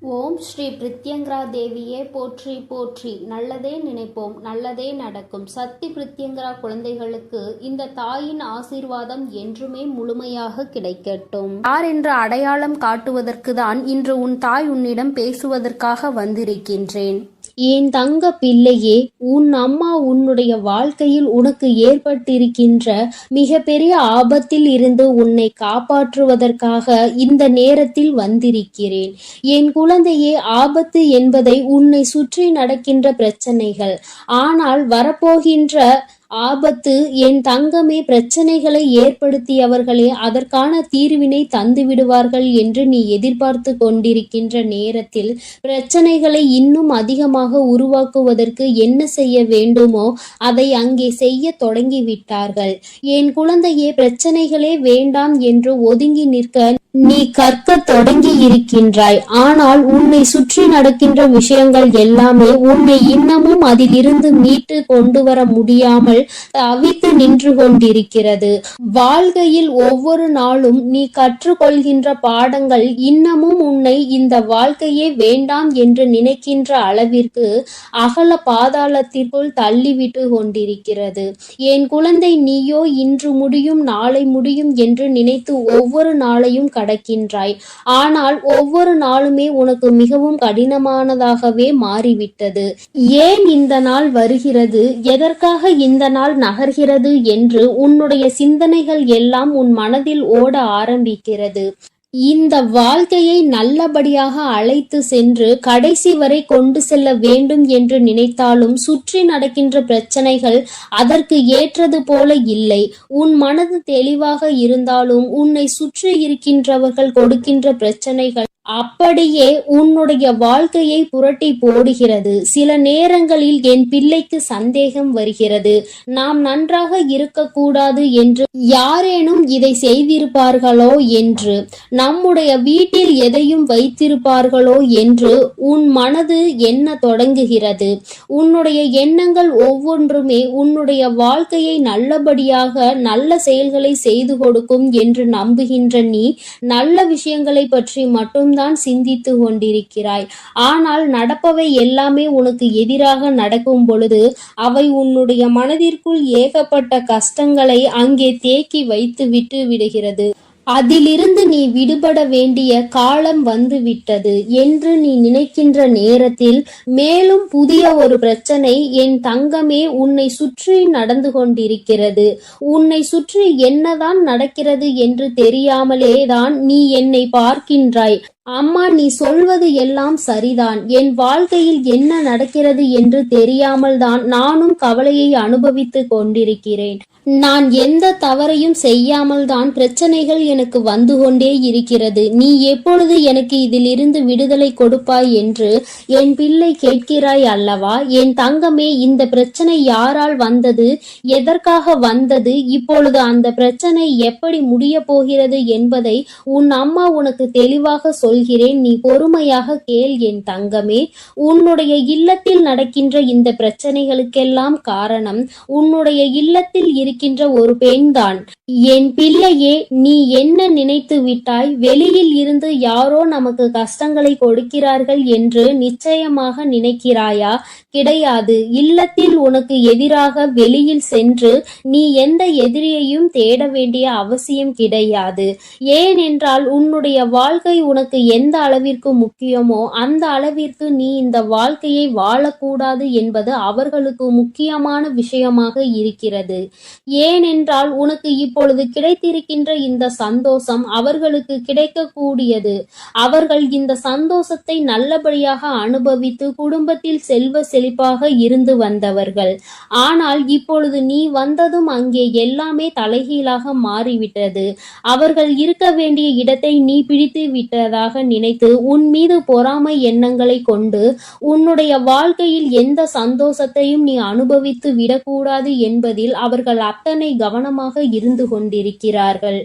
ஓம் ஸ்ரீ பிரித்யங்கரா தேவியே போற்றி போற்றி. நல்லதே நினைப்போம், நல்லதே நடக்கும். சக்தி பிரித்யங்கரா குழந்தைகளுக்கு இந்த தாயின் ஆசீர்வாதம் என்றுமே முழுமையாக கிடைக்கட்டும். யார் என்ற அடையாளம் காட்டுவதற்கு தான் இன்று உன் தாய் உன்னிடம் பேசுவதற்காக வந்திருக்கின்றேன். என் தங்க பிள்ளையே, உன் அம்மா உன்னுடைய வாழ்க்கையில் உனக்கு ஏற்பட்டிருக்கின்ற மிகப்பெரிய ஆபத்தில் இருந்து உன்னை காப்பாற்றுவதற்காக இந்த நேரத்தில் வந்திருக்கிறேன். என் குழந்தையே, ஆபத்து என்பதை உன்னை சுற்றி நடக்கின்ற பிரச்சனைகள், ஆனால் வரப்போகின்ற ஆபத்து என் தங்கமே, பிரச்சனைகளை ஏற்படுத்தியவர்களே அதற்கான தீர்வினை தந்து விடுவார்கள் என்று நீ எதிர்பார்த்து கொண்டிருக்கின்ற நேரத்தில் பிரச்சனைகளை இன்னும் அதிகமாக உருவாக்குவதற்கு என்ன செய்ய வேண்டுமோ அதை அங்கே செய்ய தொடங்கிவிட்டார்கள். என் குழந்தையே, பிரச்சனைகளே வேண்டாம் என்று ஒதுங்கி நிற்க நீ கற்க தொடங்கி இருக்கின்றாய். ஆனால் உன்னை சுற்றி நடக்கின்ற விஷயங்கள் எல்லாமே உன்னை இன்னமும் அதிலிருந்து மீட்டு கொண்டு வர முடியாமல் தவித்து நின்று கொண்டிருக்கிறது. வாழ்க்கையில் ஒவ்வொரு நாளும் நீ கற்றுக்கொள்கின்ற பாடங்கள் இன்னமும் உன்னை இந்த வாழ்க்கையே வேண்டாம் என்று நினைக்கின்ற அளவிற்கு அகல பாதாளத்திற்குள் தள்ளிவிட்டு கொண்டிருக்கிறது. என் குழந்தை, நீயோ இன்று முடியும் நாளை முடியும் என்று நினைத்து ஒவ்வொரு நாளையும் கடக்கின்றாய். ஆனால் ஒவ்வொரு நாளுமே உனக்கு மிகவும் கடினமானதாகவே மாறிவிட்டது. ஏன் இந்த நாள் வருகிறது, எதற்காக இந்த நாள் நகர்கிறது என்று உன்னுடைய சிந்தனைகள் எல்லாம் உன் மனதில் ஓட ஆரம்பிக்கிறது. இந்த வாழ்க்கையை நல்லபடியாக அழைத்து சென்று கடைசி வரை கொண்டு செல்ல வேண்டும் என்று நினைத்தாலும் சுற்றி நடக்கின்ற பிரச்சனைகள் அதற்கு ஏற்றது போல இல்லை. உன் மனது தெளிவாக இருந்தாலும் உன்னை சுற்றி இருக்கின்றவர்கள் கொடுக்கின்ற பிரச்சனைகள் அப்படியே உன்னுடைய வாழ்க்கையை புரட்டி போடுகிறது. சில நேரங்களில் என் பிள்ளைக்கு சந்தேகம் வருகிறது, நாம் நன்றாக இருக்கக்கூடாது என்று யாரேனும் இதை செய்திருப்பார்களோ என்று, நம்முடைய வீட்டில் எதையும் வைத்திருப்பார்களோ என்று உன் மனது எண்ண தொடங்குகிறது. உன்னுடைய எண்ணங்கள் ஒவ்வொன்றுமே உன்னுடைய வாழ்க்கையை நல்லபடியாக நல்ல செயல்களை செய்து கொடுக்கும் என்று நம்புகின்ற நீ நல்ல விஷயங்களை பற்றி மட்டும் தான் சிந்தித்து கொண்டிருக்கிறாய். ஆனால் நடப்பவை எல்லாமே உனக்கு எதிராக நடக்கும் பொழுது அவை உன்னுடைய மனதிற்குள் ஏகப்பட்ட கஷ்டங்களை அங்கே தேக்கி வைத்து விட்டு விடுகிறது. அதிலிருந்து நீ விடுபட வேண்டிய காலம் வந்து விட்டது என்று நீ நினைக்கின்ற நேரத்தில் மேலும் புதிய ஒரு பிரச்சனை என் தங்கமே உன்னை சுற்றி நடந்து கொண்டிருக்கிறது. உன்னை சுற்றி என்னதான் நடக்கிறது என்று தெரியாமலே தான் நீ என்னை பார்க்கின்றாய். அம்மா, நீ சொல்வது எல்லாம் சரிதான். என் வாழ்க்கையில் என்ன நடக்கிறது என்று தெரியாமல் தான் நானும் கவலையை அனுபவித்து கொண்டிருக்கிறேன். நான் எந்த தவறையும் செய்யாமல் தான் பிரச்சனைகள் எனக்கு வந்து கொண்டே இருக்கிறது. நீ எப்பொழுது எனக்கு இதிலிருந்து விடுதலை கொடுப்பாய் என்று என் பிள்ளை கேட்கிறாய் அல்லவா? என் தங்கமே, இந்த பிரச்சனை யாரால் வந்தது, எதற்காக வந்தது, இப்பொழுது அந்த பிரச்சனை எப்படி முடிய போகிறது என்பதை உன் அம்மா உனக்கு தெளிவாக சொல்கிறேன். நீ பொறுமையாக கேள் என் தங்கமே. உன்னுடைய இல்லத்தில் நடக்கின்ற இந்த பிரச்சனைகளுக்கெல்லாம் காரணம் உன்னுடைய இல்லத்தில் இருக்கின்ற ஒரு பெண்தான். என் பிள்ளையே, நீ என்ன நினைத்து விட்டாய்? வெளியில் இருந்து யாரோ நமக்கு கஷ்டங்களை கொடுக்கிறார்கள் என்று நிச்சயமாக நினைக்கிறாயா? கிடையாது. இல்லத்தில் உனக்கு எதிராக வெளியில் சென்று நீ எந்த எதிரியையும் தேட வேண்டிய அவசியம் கிடையாது. ஏனென்றால் உன்னுடைய வாழ்க்கை உனக்கு எந்த அளவிற்கு முக்கியமோ அந்த அளவிற்கு நீ இந்த வாழ்க்கையை வாழக்கூடாது என்பது அவர்களுக்கு முக்கியமான விஷயமாக இருக்கிறது. ஏனென்றால் உனக்கு இப்பொழுது கிடைத்திருக்கின்ற இந்த சந்தோஷம் அவர்களுக்கு கிடைக்கக்கூடியது. அவர்கள் இந்த சந்தோஷத்தை நல்லபடியாக அனுபவித்து குடும்பத்தில் செல்வ செழிப்பாக இருந்து வந்தவர்கள். ஆனால் இப்பொழுது நீ வந்ததும் அங்கே எல்லாமே தலைகீழாக மாறிவிட்டது. அவர்கள் இருக்க வேண்டிய இடத்தை நீ பிடித்து விட்டதாக நினைத்து உன் மீது பொறாமை எண்ணங்களை கொண்டு உன்னுடைய வாழ்க்கையில் எந்த சந்தோஷத்தையும் நீ அனுபவித்து விடக்கூடாது என்பதில் அவர்கள் அத்தனை கவனமாக இருந்து கொண்டிருக்கிறார்கள்.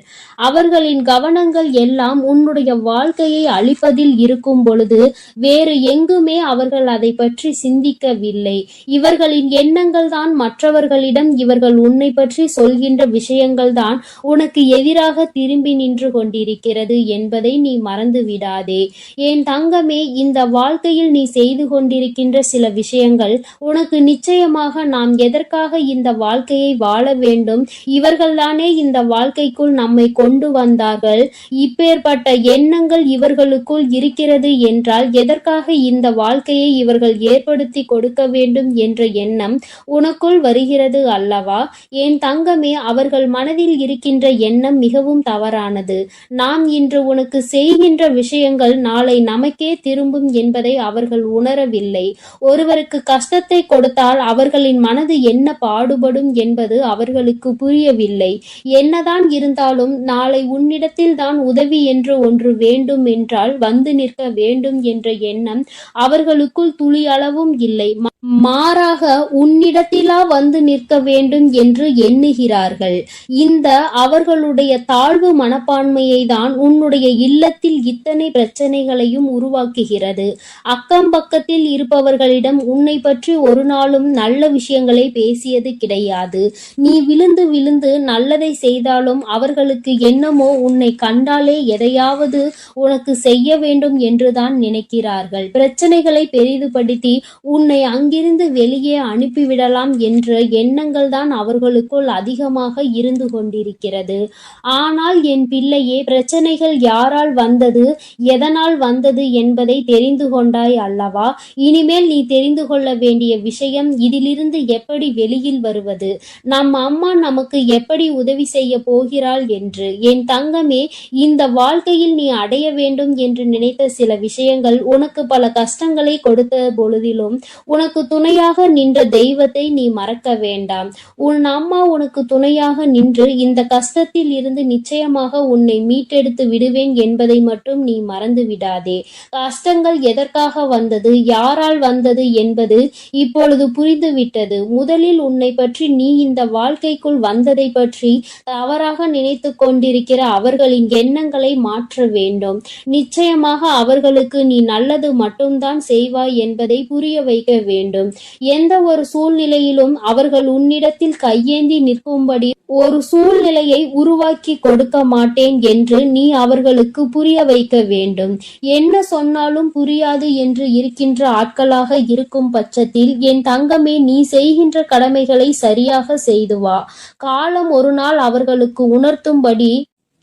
அவர்களின் கவனங்கள் எல்லாம் உன்னுடைய வாழ்க்கையை அழிப்பதில் இருக்கும் பொழுது வேறு எங்குமே அவர்கள் அதை பற்றி சிந்திக்கவில்லை. இவர்களின் எண்ணங்கள் தான் மற்றவர்களிடம் இவர்கள் உன்னை பற்றி சொல்கின்ற விஷயங்கள் தான் உனக்கு எதிராக திரும்பி நின்று கொண்டிருக்கிறது என்பதை நீ மறந்து விடாதே. என் தங்கமே, இந்த வாழ்க்கையில் நீ செய்து கொண்டிருக்கின்ற சில விஷயங்கள் உனக்கு நிச்சயமாக நாம் எதற்காக இந்த வாழ்க்கையை வாழ வேண்டும், இவர்கள்தானே இந்த வாழ்க்கைக்குள் நம்மை கொண்டு வந்தார்கள், இப்பேற்பட்ட எண்ணங்கள் இவர்களுக்குள் இருக்கிறது என்றால் எதற்காக இந்த வாழ்க்கையை இவர்கள் ஏற்படுத்தி கொடுக்க வேண்டும் என்ற எண்ணம் உனக்குள் வருகிறது அல்லவா? என் தங்கமே, அவர்கள் மனதில் இருக்கின்ற எண்ணம் மிகவும் தவறானது. நாம் இன்று உனக்கு செய்கின்ற விஷயங்கள் நாளை நமக்கே திரும்பும் என்பதை அவர்கள் உணரவில்லை. ஒருவருக்கு கஷ்டத்தை கொடுத்தால் அவர்களின் மனது என்ன பாடுபடும் என்பது அவர்களுக்கு புரியவில்லை. என்னதான் இருந்தாலும் நாளை உன்னிடத்தில் தான் உதவி என்று ஒன்று வேண்டும் என்றால் வந்து நிற்க வேண்டும் என்ற எண்ணம் அவர்களுக்குள் துளி அளவும் இல்லை. மாறாக உன்னிடத்திலா வந்து நிற்க வேண்டும் என்று எண்ணுகிறார்கள். இந்த அவர்களுடைய தாழ்வு மனப்பான்மையை தான் உன்னுடைய இல்லத்தில் இத்தனை பிரச்சனைகளையும் உருவாக்குகிறது. அக்கம் பக்கத்தில் இருப்பவர்களிடம் உன்னை பற்றி ஒரு நாளும் நல்ல விஷயங்களை பேசியது கிடையாது. நீ விழுந்து விழுந்து நல்லதை செய்தாலும் அவர்களுக்கு என்னமோ உன்னை கண்டாலே எதையாவது உனக்கு செய்ய வேண்டும் என்றுதான் நினைக்கிறார்கள். பிரச்சனைகளை பெரிதுபடுத்தி உன்னை அங்கிருந்து வெளியே அனுப்பிவிடலாம் என்ற எண்ணங்கள் தான் அவர்களுக்குள் அதிகமாக இருந்து கொண்டிருக்கிறது. ஆனால் என் பிள்ளையே, பிரச்சனைகள் யாரால் வந்தது, எதனால் வந்தது என்பதை தெரிந்து கொண்டாய் அல்லவா? இனிமேல் நீ தெரிந்து கொள்ள வேண்டிய விஷயம் இதிலிருந்து எப்படி வெளியில் வருவது, நம் அம்மா நமக்கு எப்படி உதவி செய்ய போகிறாள் என்று. என் தங்கமே, இந்த வாழ்க்கையில் நீ அடைய வேண்டும் என்று நினைத்த சில விஷயங்கள் உனக்கு பல கஷ்டங்களை கொடுத்த பொழுதிலும் உனக்கு துணையாக நின்ற தெய்வத்தை நீ மறக்க வேண்டாம். உன் அம்மா உனக்கு துணையாக நின்று இந்த கஷ்டத்தில் இருந்து நிச்சயமாக உன்னை மீட்டெடுத்து விடுவேன் என்பதை மட்டும் நீ மறந்து விடாதே. கஷ்டங்கள் எதற்காக வந்தது, யாரால் வந்தது என்பது இப்பொழுது புரிந்துவிட்டது. முதலில் உன்னை பற்றி, நீ இந்த வாழ்க்கைக்குள் வந்ததை பற்றி தவறாக நினைத்து கொண்டிருக்கிற அவர்களின் எண்ணங்களை மாற்ற வேண்டும். நிச்சயமாக அவர்களுக்கு நீ நல்லது மட்டும்தான் செய்வாய் என்பதை புரிய வைக்க வேண்டும். எந்த ஒரு சூழ்நிலையிலும் அவர்கள் உன்னிடத்தில் கையேந்தி நிற்கும்படி ஒரு சூழ்நிலையை உருவாக்கி கொடுக்க மாட்டேன் என்று நீ அவர்களுக்கு புரிய வைக்க வேண்டும். என்ன சொன்னாலும் புரியாது என்று இருக்கின்ற ஆட்களாக இருக்கும் பட்சத்தில் என் தங்கமே, நீ செய்கின்ற கடமைகளை சரியாக செய்து வா. காலம் ஒரு நாள் அவர்களுக்கு உணர்த்தும்படி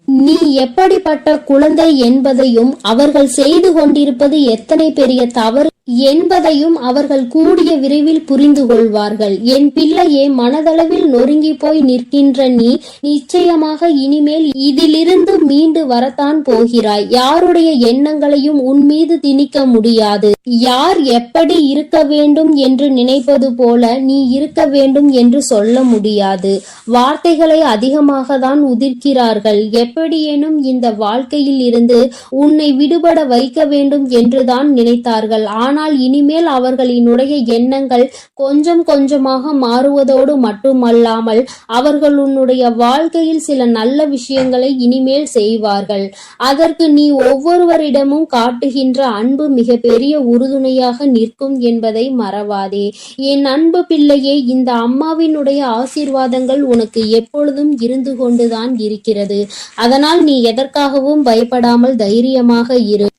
நீ எப்படிப்பட்ட குழந்தை என்பதையும் அவர்கள் செய்து கொண்டிருப்பது எத்தனை பெரிய தவறு என்பதையும் அவர்கள் கூடிய விரைவில் புரிந்து கொள்வார்கள். என் பிள்ளையே, மனதளவில் நொறுங்கி போய் நிற்கின்ற நீ நிச்சயமாக இனிமேல் இதிலிருந்து மீண்டு வரத்தான் போகிறாய். யாருடைய எண்ணங்களையும் உன் மீது திணிக்க முடியாது. யார் எப்படி இருக்க வேண்டும் என்று நினைப்பது போல நீ இருக்க வேண்டும் என்று சொல்ல முடியாது. வார்த்தைகளை அதிகமாக தான் உதிர்க்கிறார்கள். எப்படியேனும் இந்த வாழ்க்கையில் இருந்து உன்னை விடுபட வைக்க வேண்டும் என்றுதான் நினைத்தார்கள். ஆனால் இனிமேல் அவர்களினுடைய எண்ணங்கள் கொஞ்சம் கொஞ்சமாக மாறுவதோடு மட்டுமல்லாமல் அவர்கள் உன்னுடைய வாழ்க்கையில் சில நல்ல விஷயங்களை இனிமேல் செய்வார்கள். அதற்கு நீ ஒவ்வொருவரிடமும் காட்டுகின்ற அன்பு மிக பெரிய உறுதுணையாக நிற்கும் என்பதை மறவாதே. என் அன்பு பிள்ளையே, இந்த அம்மாவினுடைய ஆசீர்வாதங்கள் உனக்கு எப்பொழுதும் இருந்து கொண்டுதான் இருக்கிறது. அதனால் நீ எதற்காகவும் பயப்படாமல் தைரியமாக இரு.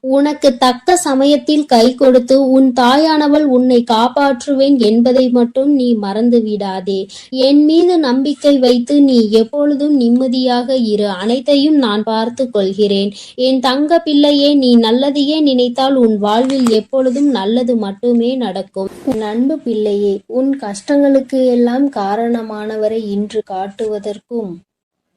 உனக்கு தக்க சமயத்தில் கை கொடுத்து உன் தாயானவள் உன்னை காப்பாற்றுவேன் என்பதை மட்டும் நீ மறந்து விடாதே. என் மீது நம்பிக்கை வைத்து நீ எப்பொழுதும் நிம்மதியாக இரு. அனைத்தையும் நான் பார்த்து கொள்கிறேன். என் தங்க பிள்ளையே, நீ நல்லதையே நினைத்தால் உன் வாழ்வில் எப்பொழுதும் நல்லது மட்டுமே நடக்கும். உன் அன்பு பிள்ளையே, உன் கஷ்டங்களுக்கு எல்லாம் காரணமானவரை இன்று காட்டுவதற்கும்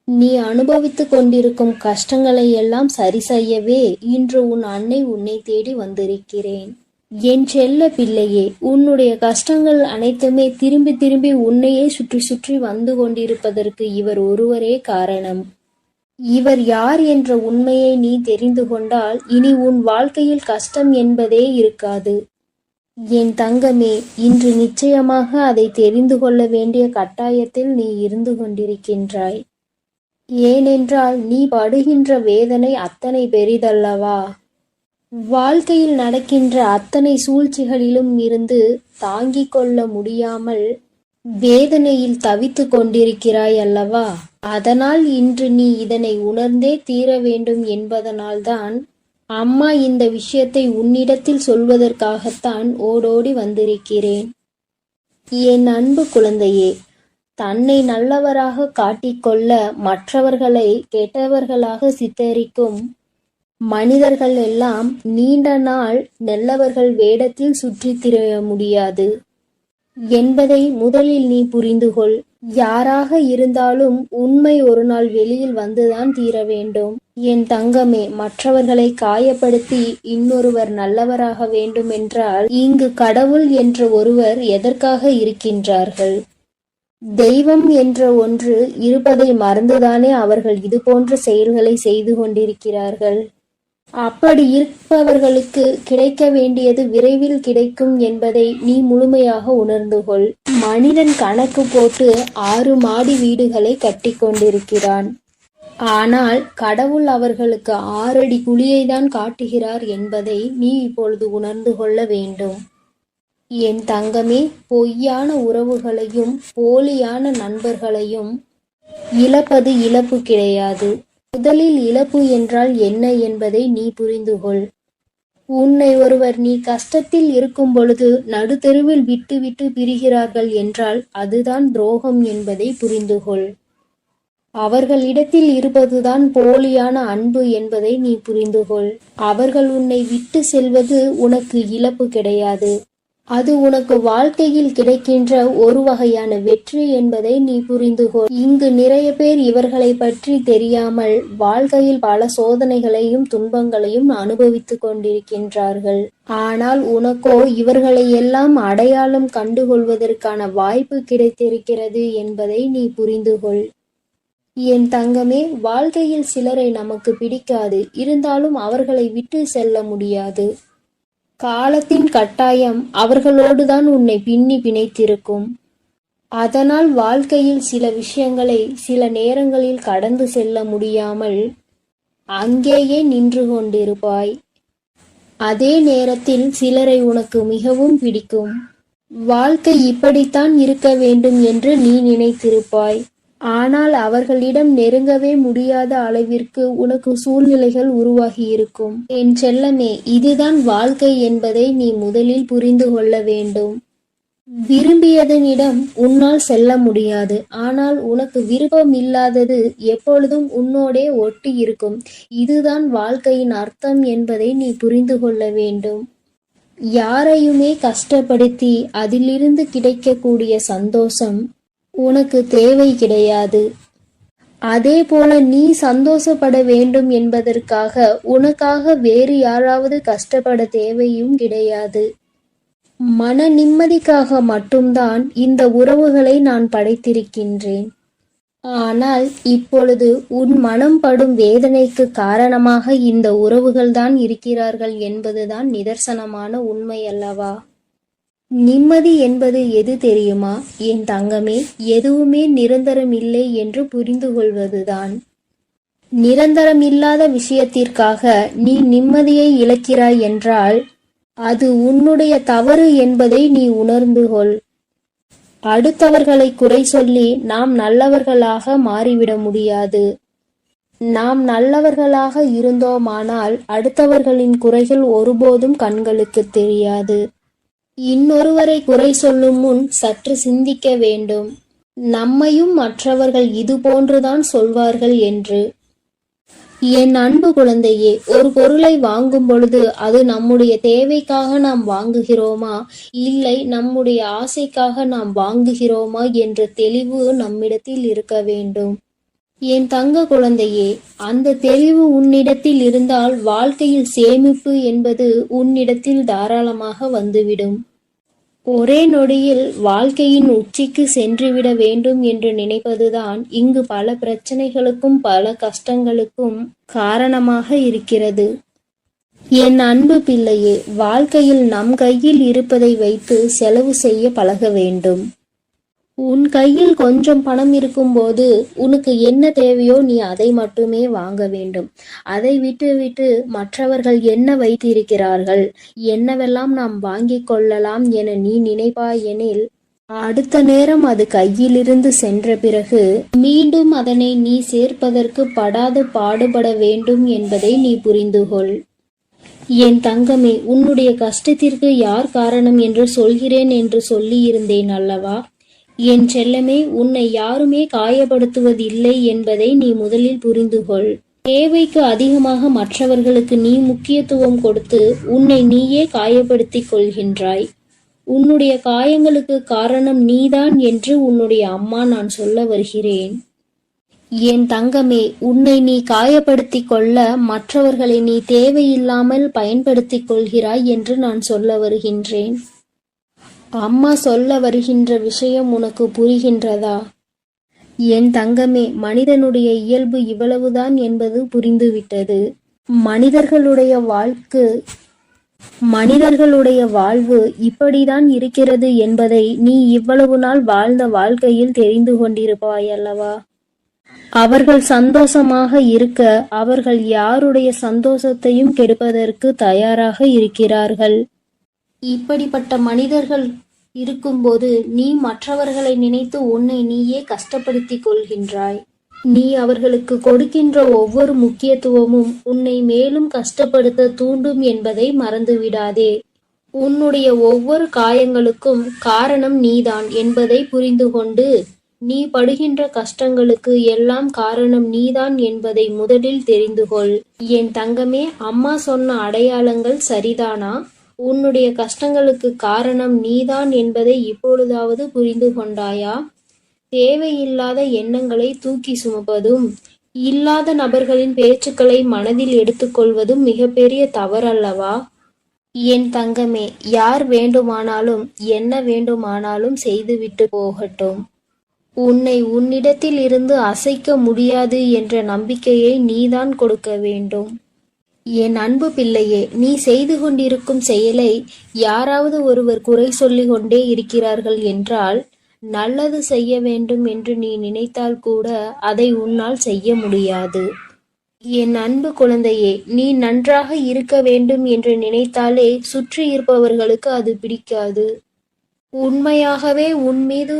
நீ அனுபவித்துக் கொண்டிருக்கும் கஷ்டங்களை எல்லாம் சரி செய்யவே இன்று உன் அன்னை உன்னை தேடி வந்திருக்கிறேன். என் செல்ல பிள்ளையே, உன்னுடைய கஷ்டங்கள் அனைத்துமே திரும்பி திரும்பி உன்னையே சுற்றி சுற்றி வந்து கொண்டிருப்பதற்கு இவர் ஒருவரே காரணம். இவர் யார் என்ற உண்மையை நீ தெரிந்து கொண்டால் இனி உன் வாழ்க்கையில் கஷ்டம் என்பதே இருக்காது. என் தங்கமே, இன்று நிச்சயமாக அதை தெரிந்து கொள்ள வேண்டிய கட்டாயத்தில் நீ இருந்து கொண்டிருக்கின்றாய். ஏனென்றால் நீ படுகின்ற வேதனை அத்தனை பெரிதல்லவா? வாழ்க்கையில் நடக்கின்ற அத்தனை சூழ்ச்சிகளிலும் இருந்து தாங்கிக் கொள்ள முடியாமல் வேதனையில் தவித்துக் கொண்டிருக்கிறாய் அல்லவா? அதனால் இன்று நீ இதனை உணர்ந்தே தீர வேண்டும் என்பதனால்தான் அம்மா இந்த விஷயத்தை உன்னிடத்தில் சொல்வதற்காகத்தான் ஓடோடி வந்திருக்கிறேன். என் அன்பு குழந்தையே, தன்னை நல்லவராக காட்டிக்கொள்ள மற்றவர்களை கெட்டவர்களாக சித்தரிக்கும் மனிதர்கள் எல்லாம் நீண்ட நாள் நல்லவர்கள் வேடத்தில் சுற்றித் திரிய முடியாது என்பதை முதலில் நீ புரிந்துகொள். யாராக இருந்தாலும் உண்மை ஒரு நாள் வெளியில் வந்துதான் தீர வேண்டும். என் தங்கமே, மற்றவர்களை காயப்படுத்தி இன்னொருவர் நல்லவராக வேண்டுமென்றால் இங்கு கடவுள் என்ற ஒருவர் எதற்காக இருக்கின்றார்கள்? தெய்வம் என்ற ஒன்று இருப்பதை மறந்துதானே அவர்கள் இது போன்ற செயல்களை செய்து கொண்டிருக்கிறார்கள். அப்படி இருப்பவர்களுக்கு கிடைக்க வேண்டியது விரைவில் கிடைக்கும் என்பதை நீ முழுமையாக உணர்ந்து கொள். மனிதன் கணக்கு போட்டு 6 மாடி வீடுகளை கட்டி கொண்டிருக்கிறான். ஆனால் கடவுள் அவர்களுக்கு 6 அடி குழியை தான் காட்டுகிறார் என்பதை நீ இப்பொழுது உணர்ந்து கொள்ள வேண்டும். என் தங்கமே, பொய்யான உறவுகளையும் போலியான நண்பர்களையும் இழப்பது இழப்பு கிடையாது. முதலில் இழப்பு என்றால் என்ன என்பதை நீ புரிந்துகொள். உன்னை ஒருவர் நீ கஷ்டத்தில் இருக்கும் பொழுது நடுத்தெருவில் விட்டு விட்டு பிரிகிறார்கள் என்றால் அதுதான் துரோகம் என்பதை புரிந்துகொள். அவர்களிடத்தில் இருப்பதுதான் போலியான அன்பு என்பதை நீ புரிந்துகொள். அவர்கள் உன்னை விட்டு செல்வது உனக்கு இழப்பு கிடையாது. அது உனக்கு வாழ்க்கையில் கிடைக்கின்ற ஒரு வகையான வெற்றி என்பதை நீ புரிந்துகொள். இங்கு நிறைய பேர் இவர்களை பற்றி தெரியாமல் வாழ்க்கையில் பல சோதனைகளையும் துன்பங்களையும் அனுபவித்துக் கொண்டிருக்கின்றார்கள். ஆனால் உனக்கோ இவர்களை எல்லாம் அடையாளம் கண்டுகொள்வதற்கான வாய்ப்பு கிடைத்திருக்கிறது என்பதை நீ புரிந்துகொள். என் தங்கமே, வாழ்க்கையில் சிலரை நமக்கு பிடிக்காது, இருந்தாலும் அவர்களை விட்டு செல்ல முடியாது. காலத்தின் கட்டாயம் அவர்களோடுதான் உன்னை பின்னி பிணைத்திருக்கும். அதனால் வாழ்க்கையில் சில விஷயங்களை சில நேரங்களில் கடந்து செல்ல முடியாமல் அங்கேயே நின்று கொண்டிருப்பாய். அதே நேரத்தில் சிலரை உனக்கு மிகவும் பிடிக்கும். வாழ்க்கை இப்படித்தான் இருக்க வேண்டும் என்று நீ நினைத்திருப்பாய். ஆனால் அவர்களிடம் நெருங்கவே முடியாத அளவிற்கு உனக்கு சூழ்நிலைகள் உருவாகி இருக்கும். என் செல்லமே, இதுதான் வாழ்க்கை என்பதை நீ முதலில் புரிந்து கொள்ள வேண்டும். விரும்பியதனிடம் உன்னால் செல்ல முடியாது. ஆனால் உனக்கு விருப்பம் இல்லாதது எப்பொழுதும் உன்னோடே ஒட்டி இருக்கும். இதுதான் வாழ்க்கையின் அர்த்தம் என்பதை நீ புரிந்து கொள்ள வேண்டும். யாரையுமே கஷ்டப்படுத்தி அதிலிருந்து கிடைக்கக்கூடிய சந்தோஷம் உனக்கு தேவை கிடையாது. அதே போல நீ சந்தோஷப்பட வேண்டும் என்பதற்காக உனக்காக வேறு யாராவது கஷ்டப்பட தேவையும் கிடையாது. மன நிம்மதிக்காக மட்டும்தான் இந்த உறவுகளை நான் படைத்திருக்கின்றேன். ஆனால் இப்பொழுது உன் மனம் படும் வேதனைக்கு காரணமாக இந்த உறவுகள்தான் இருக்கிறார்கள் என்பதுதான் நிதர்சனமான உண்மை அல்லவா? நிம்மதி என்பது எது தெரியுமா என் தங்கமே? எதுவுமே நிரந்தரம் இல்லை என்று புரிந்து கொள்வதுதான். நிரந்தரமில்லாத விஷயத்திற்காக நீ நிம்மதியை இழக்கிறாய் என்றால் அது உன்னுடைய தவறு என்பதை நீ உணர்ந்து கொள். அடுத்தவர்களை குறை சொல்லி நாம் நல்லவர்களாக மாறிவிட முடியாது. நாம் நல்லவர்களாக இருந்தோமானால் அடுத்தவர்களின் குறைகள் ஒருபோதும் கண்களுக்கு தெரியாது. இன்னொருவரை குறை சொல்லும் முன் சற்று சிந்திக்க வேண்டும். நம்மையும் மற்றவர்கள் இது போன்றுதான் சொல்வார்கள் என்று. என் அன்பு குழந்தையே, ஒரு பொருளை வாங்கும் பொழுது அது நம்முடைய தேவைக்காக நாம் வாங்குகிறோமா, இல்லை நம்முடைய ஆசைக்காக நாம் வாங்குகிறோமா என்ற தெளிவு நம்மிடத்தில் இருக்க வேண்டும். என் தங்க குழந்தையே, அந்த தெளிவு உன்னிடத்தில் இருந்தால் வாழ்க்கையில் சேமிப்பு என்பது உன்னிடத்தில் தாராளமாக வந்துவிடும். ஒரே நொடியில் வாழ்க்கையின் உச்சிக்கு சென்றுவிட வேண்டும் என்று நினைப்பதுதான் இங்கு பல பிரச்சனைகளுக்கும் பல கஷ்டங்களுக்கும் காரணமாக இருக்கிறது. என் அன்பு பிள்ளையே, வாழ்க்கையில் நம் கையில் இருப்பதை வைத்து செலவு செய்ய பழக வேண்டும். உன் கையில் கொஞ்சம் பணம் இருக்கும்போது உனக்கு என்ன தேவையோ நீ அதை மட்டுமே வாங்க வேண்டும். அதை விட்டு மற்றவர்கள் என்ன வைத்திருக்கிறார்கள், என்னவெல்லாம் நாம் வாங்கிக் கொள்ளலாம் என நீ நினைப்பாயெனில், அடுத்த நேரம் அது கையிலிருந்து சென்ற பிறகு மீண்டும் அதனை நீ சேர்ப்பதற்கு படாது பாடுபட வேண்டும் என்பதை நீ புரிந்துகொள். என் தங்கமே, உன்னுடைய கஷ்டத்திற்கு யார் காரணம் என்று சொல்கிறேன் என்று சொல்லியிருந்தேன் அல்லவா? என் செல்லமே, உன்னை யாருமே காயப்படுத்துவதில்லை என்பதை நீ முதலில் புரிந்துகொள். தேவைக்கு அதிகமாக மற்றவர்களுக்கு நீ முக்கியத்துவம் கொடுத்து உன்னை நீயே காயப்படுத்திக் கொள்கின்றாய். உன்னுடைய காயங்களுக்கு காரணம் நீதான் என்று உன்னுடைய அம்மா நான் சொல்ல வருகிறேன். என் தங்கமே, உன்னை நீ காயப்படுத்திக் கொள்ள மற்றவர்களை நீ தேவையில்லாமல் பயன்படுத்திக் கொள்கிறாய் என்று நான் சொல்ல வருகின்றேன். அம்மா சொல்ல வருகின்ற விஷயம் உனக்கு புரிகின்றதா? என் தங்கமே, மனிதனுடைய இயல்பு இவ்வளவுதான் என்பது புரிந்துவிட்டது. மனிதர்களுடைய வாழ்வு இப்படிதான் இருக்கிறது என்பதை நீ இவ்வளவு நாள் வாழ்ந்த வாழ்க்கையில் தெரிந்து கொண்டிருப்பாய் அல்லவா? அவர்கள் சந்தோஷமாக இருக்க அவர்கள் யாருடைய சந்தோஷத்தையும் கெடுப்பதற்கு தயாராக இருக்கிறார்கள். இப்படிப்பட்ட மனிதர்கள் இருக்கும்போது நீ மற்றவர்களை நினைத்து உன்னை நீயே கஷ்டப்படுத்திக் கொள்கின்றாய். நீ அவர்களுக்கு கொடுக்கின்ற ஒவ்வொரு முக்கியத்துவமும் உன்னை மேலும் கஷ்டப்படுத்த தூண்டும் என்பதை மறந்துவிடாதே. உன்னுடைய ஒவ்வொரு காயங்களுக்கும் காரணம் நீதான் என்பதை புரிந்து கொண்டு, நீ படுகின்ற கஷ்டங்களுக்கு எல்லாம் காரணம் நீதான் என்பதை முதலில் தெரிந்துகொள். என் தங்கமே, அம்மா சொன்ன அடையாளங்கள் சரிதானா? உன்னுடைய கஷ்டங்களுக்கு காரணம் நீதான் என்பதை இப்பொழுதாவது புரிந்து கொண்டாயா? தேவையில்லாத எண்ணங்களை தூக்கி சுமப்பதும் இல்லாத நபர்களின் பேச்சுக்களை மனதில் எடுத்துக்கொள்வதும் மிகப்பெரிய தவறல்லவா? என் தங்கமே, யார் வேண்டுமானாலும் என்ன வேண்டுமானாலும் செய்துவிட்டு போகட்டும். உன்னை உன்னிடத்தில் இருந்து அசைக்க முடியாது என்ற நம்பிக்கையை நீதான் கொடுக்க வேண்டும். என் அன்பு பிள்ளையே, நீ செய்து கொண்டிருக்கும் செயலை யாராவது ஒருவர் குறை சொல்லிக் கொண்டே இருக்கிறார்கள் என்றால், நல்லது செய்ய வேண்டும் என்று நீ நினைத்தால் கூட அதை உன்னால் செய்ய முடியாது. என் அன்பு குழந்தையே, நீ நன்றாக இருக்க வேண்டும் என்று நினைத்தாலே சுற்றி இருப்பவர்களுக்கு அது பிடிக்காது. உண்மையாகவே உன் மீது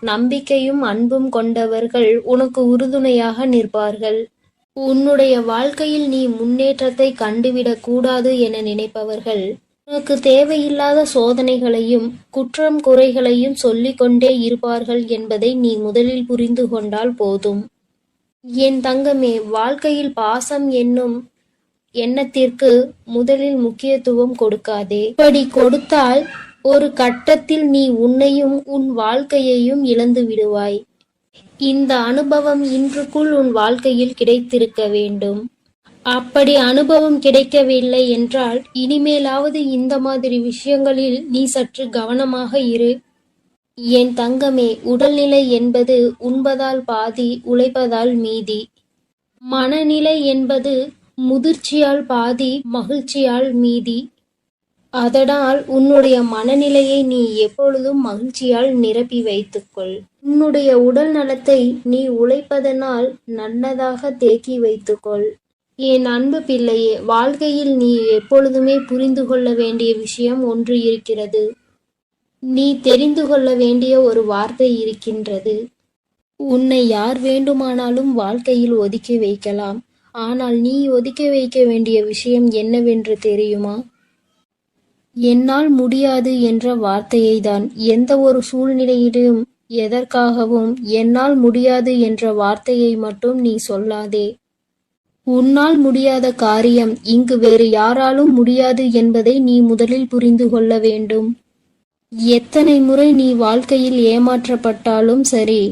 நம்பிக்கையும் அன்பும் கொண்டவர்கள் உனக்கு உறுதுணையாக நிற்பார்கள். உன்னுடைய வாழ்க்கையில் நீ முன்னேற்றத்தை கண்டுவிடக் கூடாது என நினைப்பவர்கள் உனக்கு தேவையில்லாத சோதனைகளையும் குற்றம் குறைகளையும் சொல்லிக்கொண்டே இருப்பார்கள் என்பதை நீ முதலில் புரிந்து கொண்டால் போதும். என் தங்கமே, வாழ்க்கையில் பாசம் என்னும் எண்ணத்திற்கு முதலில் முக்கியத்துவம் கொடுக்காதே. இப்படி கொடுத்தால் ஒரு கட்டத்தில் நீ உன்னையும் உன் வாழ்க்கையையும் இழந்து விடுவாய். இந்த அனுபவம் இன்றுக்குள் உன் வாழ்க்கையில் கிடைத்திருக்க வேண்டும். அப்படி அனுபவம் கிடைக்கவில்லை என்றால் இனிமேலாவது இந்த மாதிரி விஷயங்களில் நீ சற்று கவனமாக இரு. என் தங்கமே, உடல்நிலை என்பது உண்பதால் பாதி, உழைப்பதால் மீதி. மனநிலை என்பது முதிர்ச்சியால் பாதி, மகிழ்ச்சியால் மீதி. அதனால் உன்னுடைய மனநிலையை நீ எப்பொழுதும் மகிழ்ச்சியால் நிரப்பி வைத்துக்கொள். உன்னுடைய உடல் நலத்தை நீ உழைப்பதனால் நல்லதாக தேக்கி வைத்துக்கொள். என் அன்பு பிள்ளையே, வாழ்க்கையில் நீ எப்பொழுதுமே புரிந்து கொள்ள வேண்டிய விஷயம் ஒன்று இருக்கிறது. நீ தெரிந்து கொள்ள வேண்டிய ஒரு வார்த்தை இருக்கின்றது. உன்னை யார் வேண்டுமானாலும் வாழ்க்கையில் ஒதுக்கி வைக்கலாம். ஆனால் நீ ஒதுக்கி வைக்க வேண்டிய விஷயம் என்னவென்று தெரியுமா? என்னால் முடியாது என்ற வார்த்தையை தான். எந்த ஒரு சூழ்நிலையிலும் எதற்காகவும் என்னால் முடியாது என்ற வார்த்தையை மட்டும் நீ சொல்லாதே. உன்னால் முடியாத காரியம் இங்கு வேறு யாராலும் முடியாது என்பதை நீ முதலில் புரிந்து கொள்ள வேண்டும். எத்தனை முறை நீ வாழ்க்கையில் ஏமாற்றப்பட்டாலும் சரி,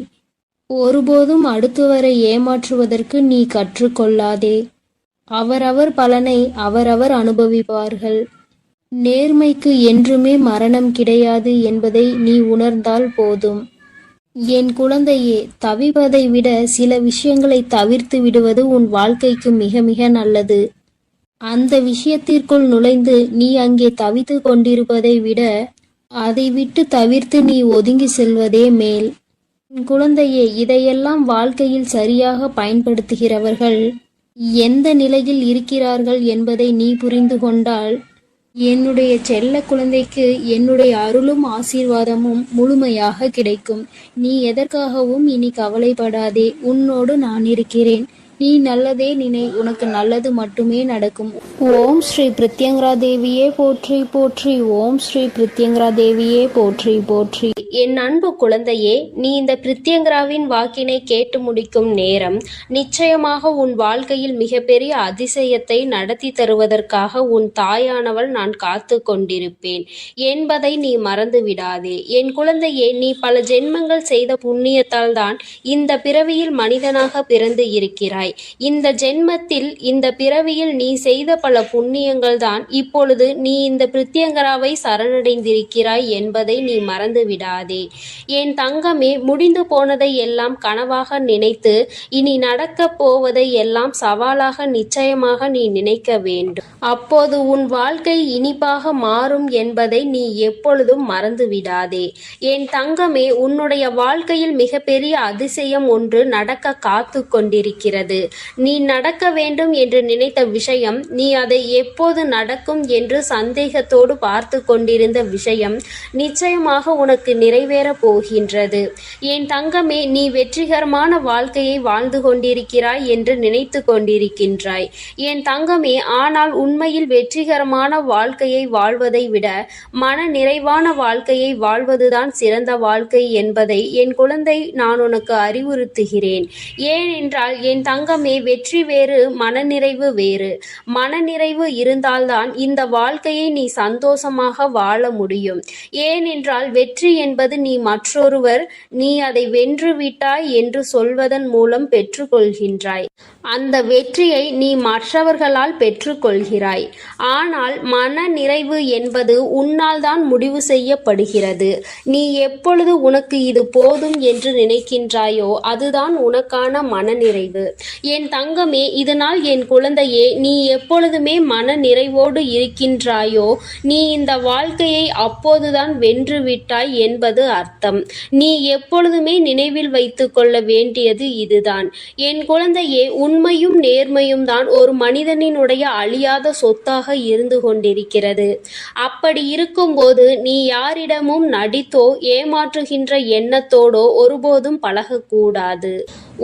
ஒருபோதும் அடுத்தவரை ஏமாற்றுவதற்கு நீ கற்றுக்கொள்ளாதே. அவரவர் பலனை அவரவர் அனுபவிப்பார்கள். நேர்மைக்கு என்றுமே மரணம் கிடையாது என்பதை நீ உணர்ந்தால் போதும். என் குழந்தையே, தவிப்பதை விட சில விஷயங்களை தவிர்த்து விடுவது உன் வாழ்க்கைக்கு மிக மிக நல்லது. அந்த விஷயத்திற்குள் நுழைந்து நீ அங்கே தவித்து கொண்டிருப்பதை விட அதை விட்டு தவிர்த்து நீ ஒதுங்கி செல்வதே மேல். குழந்தையே, இதையெல்லாம் வாழ்க்கையில் சரியாக பயன்படுத்துகிறவர்கள் எந்த நிலையில் இருக்கிறார்கள் என்பதை நீ புரிந்து கொண்டால் என்னுடைய செல்ல குழந்தைக்கு என்னுடைய அருளும் ஆசீர்வாதமும் முழுமையாக கிடைக்கும். நீ எதற்காகவும் இனி கவலைப்படாதே. உன்னோடு நான் இருக்கிறேன். நீ நல்லதே நினை, உனக்கு நல்லது மட்டுமே நடக்கும். ஓம் ஸ்ரீ பிரித்யங்கரா தேவியே போற்றி போற்றி. ஓம் ஸ்ரீ பிரித்யங்கரா தேவியே போற்றி போற்றி. என் அன்பு குழந்தையே, நீ இந்த பிரித்யங்கராவின் வாக்கினை கேட்டு முடிக்கும் நேரம் நிச்சயமாக உன் வாழ்க்கையில் மிகப்பெரிய அதிசயத்தை நடத்தி தருவதற்காக உன் தாயானவள் நான் காத்து கொண்டிருப்பேன் என்பதை நீ மறந்து விடாதே. என் குழந்தையே, நீ பல ஜென்மங்கள் செய்த புண்ணியத்தால் தான் இந்த பிறவியில் மனிதனாக பிறந்து இருக்கிறாய். இந்த ஜென்மத்தில் இந்த பிறவியில் நீ செய்த பல புண்ணியங்கள் தான் இப்பொழுது நீ இந்த பிரித்யங்கராவை சரணடைந்திருக்கிறாய் என்பதை நீ மறந்து விடாதே. என் தங்கமே, முடிந்து போனதை எல்லாம் கனவாக நினைத்து இனி நடக்கப் போவதை எல்லாம் சவாலாக நிச்சயமாக நீ நினைக்க வேண்டும். அப்போது உன் வாழ்க்கை இனிப்பாக மாறும் என்பதை நீ எப்பொழுதும் மறந்து விடாதே. என் தங்கமே, உன்னுடைய வாழ்க்கையில் மிகப்பெரிய அதிசயம் ஒன்று நடக்க காத்து கொண்டிருக்கிறது. நீ நடக்க வேண்டும் என்று நினைத்த விஷயம், நீ அதை எப்போது நடக்கும் என்று சந்தேகத்தோடு பார்த்து கொண்டிருந்த விஷயம் நிச்சயமாக உனக்கு நிறைவேறப் போகின்றது. என் தங்கமே, நீ வெற்றிகரமான வாழ்க்கையை வாழ்ந்து கொண்டிருக்கிறாய் என்று நினைத்து கொண்டிருக்கின்றாய். என் தங்கமே, ஆனால் உண்மையில் வெற்றிகரமான வாழ்க்கையை வாழ்வதை விட மன நிறைவான வாழ்க்கையை வாழ்வதுதான் சிறந்த வாழ்க்கை என்பதை என் குழந்தை நான் உனக்கு அறிவுறுத்துகிறேன். ஏனென்றால் என் தங்கமே, வெற்றி வேறு, மனநிறைவு வேறு. மனநிறைவு இருந்தால்தான் இந்த வாழ்க்கையை நீ சந்தோஷமாக வாழ முடியும். ஏனென்றால் வெற்றி என்பது நீ மற்றொருவர் நீ அதை வென்று விட்டாய் என்று சொல்வதன் மூலம் பெற்றுக்கொள்கின்றாய். அந்த வெற்றியை நீ மற்றவர்களால் பெற்றுக்கொள்கிறாய். ஆனால் மன நிறைவு என்பது உன்னால் தான் முடிவு செய்யப்படுகிறது. நீ எப்பொழுது உனக்கு இது போதும் என்று நினைக்கின்றாயோ அதுதான் உனக்கான மனநிறைவு. என் தங்கமே, இதனால் என் குழந்தையே, நீ எப்பொழுதுமே மன நிறைவோடு இருக்கின்றாயோ நீ இந்த வாழ்க்கையை அப்போதுதான் வென்று விட்டாய் என்பது அர்த்தம். நீ எப்பொழுதுமே நினைவில் வைத்து கொள்ள வேண்டியது இதுதான். என் குழந்தையே, உண்மையும் நேர்மையும் தான் ஒரு மனிதனினுடைய அழியாத சொத்தாக இருந்து கொண்டிருக்கிறது. அப்படி இருக்கும்போது நீ யாரிடமும் நடித்தோ ஏமாற்றுகின்ற எண்ணத்தோடோ ஒருபோதும் பழகக்கூடாது.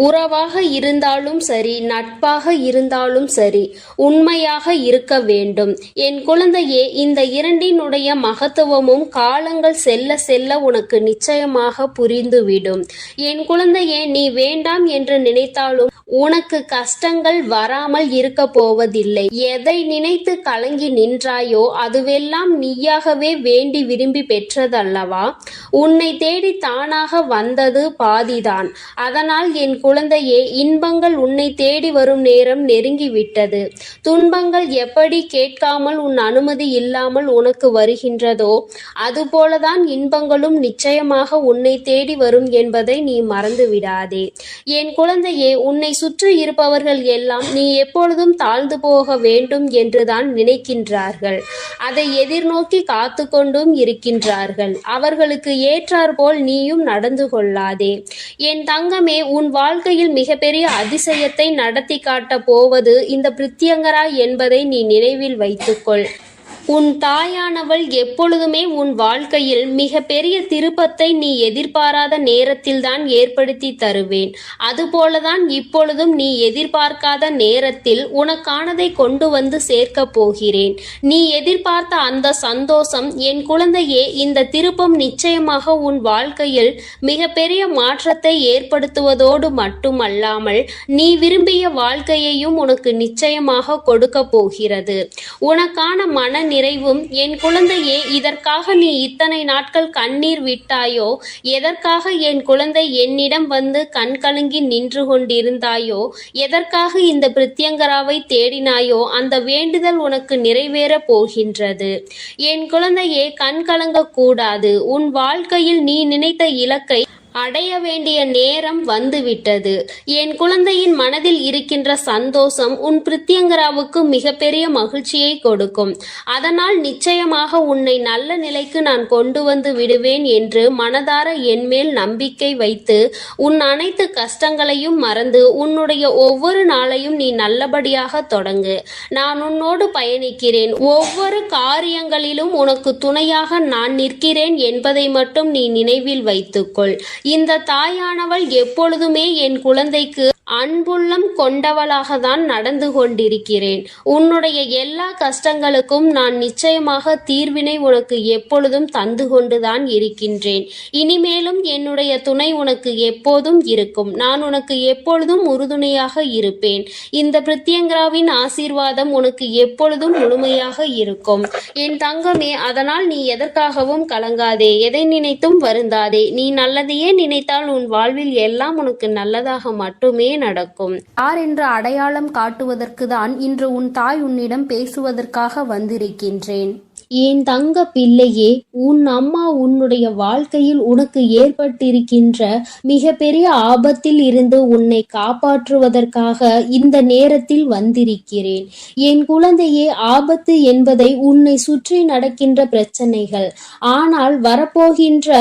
உறவாக இருந்தாலும் சரி, நட்பாக இருந்தாலும் சரி, உண்மையாக இருக்க வேண்டும். என் குழந்தையே, இந்த இரண்டினுடைய மகத்துவமும் காலங்கள் செல்ல செல்ல உனக்கு நிச்சயமாக புரிந்துவிடும். என் குழந்தையே, நீ வேண்டாம் என்று நினைத்தாலும் உனக்கு கஷ்டங்கள் வராமல் இருக்க போவதில்லை. எதை நினைத்து கலங்கி நின்றாயோ அதுவெல்லாம் நீயாகவே வேண்டி விரும்பி பெற்றதல்லவா? உன்னை தேடி தானாக வந்தது பாதிதான். அதனால் என் குழந்தையே, இன்பங்கள் உன்னை தேடி வரும் நேரம் நெருங்கிவிட்டது. துன்பங்கள் எப்படி கேட்காமல் உன் அனுமதி இல்லாமல் உனக்கு வருகின்றதோ அதுபோலதான் இன்பங்களும் நிச்சயமாக உன்னை தேடி வரும் என்பதை நீ மறந்து விடாதே. என் குழந்தையே, உன்னை சுற்றி இருப்பவர்கள் எல்லாம் நீ எப்பொழுதும் தாழ்ந்து போக வேண்டும் என்றுதான் நினைக்கின்றார்கள். அதை எதிர்நோக்கி காத்து கொண்டும் இருக்கின்றார்கள். அவர்களுக்கு ஏற்றாற்போல் நீயும் நடந்து கொள்ளாதே. என் தங்கமே, உன் வாழ்க்கையில் மிகப்பெரிய அதிசயத்தை நடத்தி காட்டப் போவது இந்த பிரித்யங்கரா என்பதை நீ நினைவில் வைத்துக்கொள். உன் தாயானவள் எப்பொழுதுமே உன் வாழ்க்கையில் மிக பெரிய திருப்பத்தை நீ எதிர்பாராத நேரத்தில்தான் ஏற்படுத்தி தருவேன். அதுபோலதான் இப்பொழுதும் நீ எதிர்பார்க்காத நேரத்தில் உனக்கானதை கொண்டு வந்து சேர்க்கப் போகிறேன். நீ எதிர்பார்த்த அந்த சந்தோஷம் என் குழந்தையே, இந்த திருப்பம் நிச்சயமாக உன் வாழ்க்கையில் மிக பெரிய மாற்றத்தை ஏற்படுத்துவதோடு மட்டுமல்லாமல் நீ விரும்பிய வாழ்க்கையையும் உனக்கு நிச்சயமாக கொடுக்க போகிறது. உனக்கான மன நிறைவும் என் குழந்தையே, இதற்காக நீ இத்தனை நாட்கள் கண்ணீர் விட்டாயோ, எதற்காக என் குழந்தை என்னிடம் வந்து கண் கலங்கி நின்று கொண்டிருந்தாயோ, எதற்காக இந்த பிரித்யங்கராவை தேடினாயோ அந்த வேண்டுதல் உனக்கு நிறைவேற போகின்றது. என் குழந்தையே, கண் கலங்க கூடாது. உன் வாழ்க்கையில் நீ நினைத்த இலக்கை அடைய வேண்டிய நேரம் வந்துவிட்டது. என் குழந்தையின் மனதில் இருக்கின்ற சந்தோஷம் உன் பிரித்யங்கராவுக்கு மிகப்பெரிய மகிழ்ச்சியை கொடுக்கும். அதனால் நிச்சயமாக உன்னை நல்ல நிலைக்கு நான் கொண்டு வந்து விடுவேன் என்று மனதார என்மேல் நம்பிக்கை வைத்து உன் அனைத்து கஷ்டங்களையும் மறந்து உன்னுடைய ஒவ்வொரு நாளையும் நீ நல்லபடியாக தொடங்கு. நான் உன்னோடு பயணிக்கிறேன். ஒவ்வொரு காரியங்களிலும் உனக்கு துணையாக நான் நிற்கிறேன் என்பதை மட்டும் நீ நினைவில் வைத்துக்கொள். இந்த தாயானவள் எப்பொழுதுமே என் குழந்தைக்கு அன்புள்ளம் கொண்டவளாக தான் நடந்து கொண்டிருக்கிறேன். உன்னுடைய எல்லா கஷ்டங்களுக்கும் நான் நிச்சயமாக தீர்வினை உனக்கு எப்பொழுதும் தந்து கொண்டுதான் இருக்கின்றேன். இனிமேலும் என்னுடைய துணை உனக்கு எப்போதும் இருக்கும். நான் உனக்கு எப்பொழுதும் உறுதுணையாக இருப்பேன். இந்த பிரித்யங்கராவின் ஆசீர்வாதம் உனக்கு எப்பொழுதும் முழுமையாக இருக்கும் என் தங்கமே. அதனால் நீ எதற்காகவும் கலங்காதே, எதை நினைத்தும் வருந்தாதே. நீ நல்லதையே நினைத்தால் உன் வாழ்வில் எல்லாம் உனக்கு நல்லதாக மட்டுமே நடக்கும். யார் என்று அடையாளம் காட்டுவதற்கு தான் இன்று உன் தாய் உன்னிடம் பேசுவதற்காக வந்திருக்கின்றேன். என் தங்க பிள்ளையே, உன் அம்மா உன்னுடைய வாழ்க்கையில் உனக்கு ஏற்பட்டிருக்கின்ற மிகப்பெரிய ஆபத்தில் இருந்து உன்னை காப்பாற்றுவதற்காக இந்த நேரத்தில் வந்திருக்கிறேன். என் குழந்தையே, ஆபத்து என்பதை உன்னை சுற்றி நடக்கின்ற பிரச்சனைகள், ஆனால் வரப்போகின்ற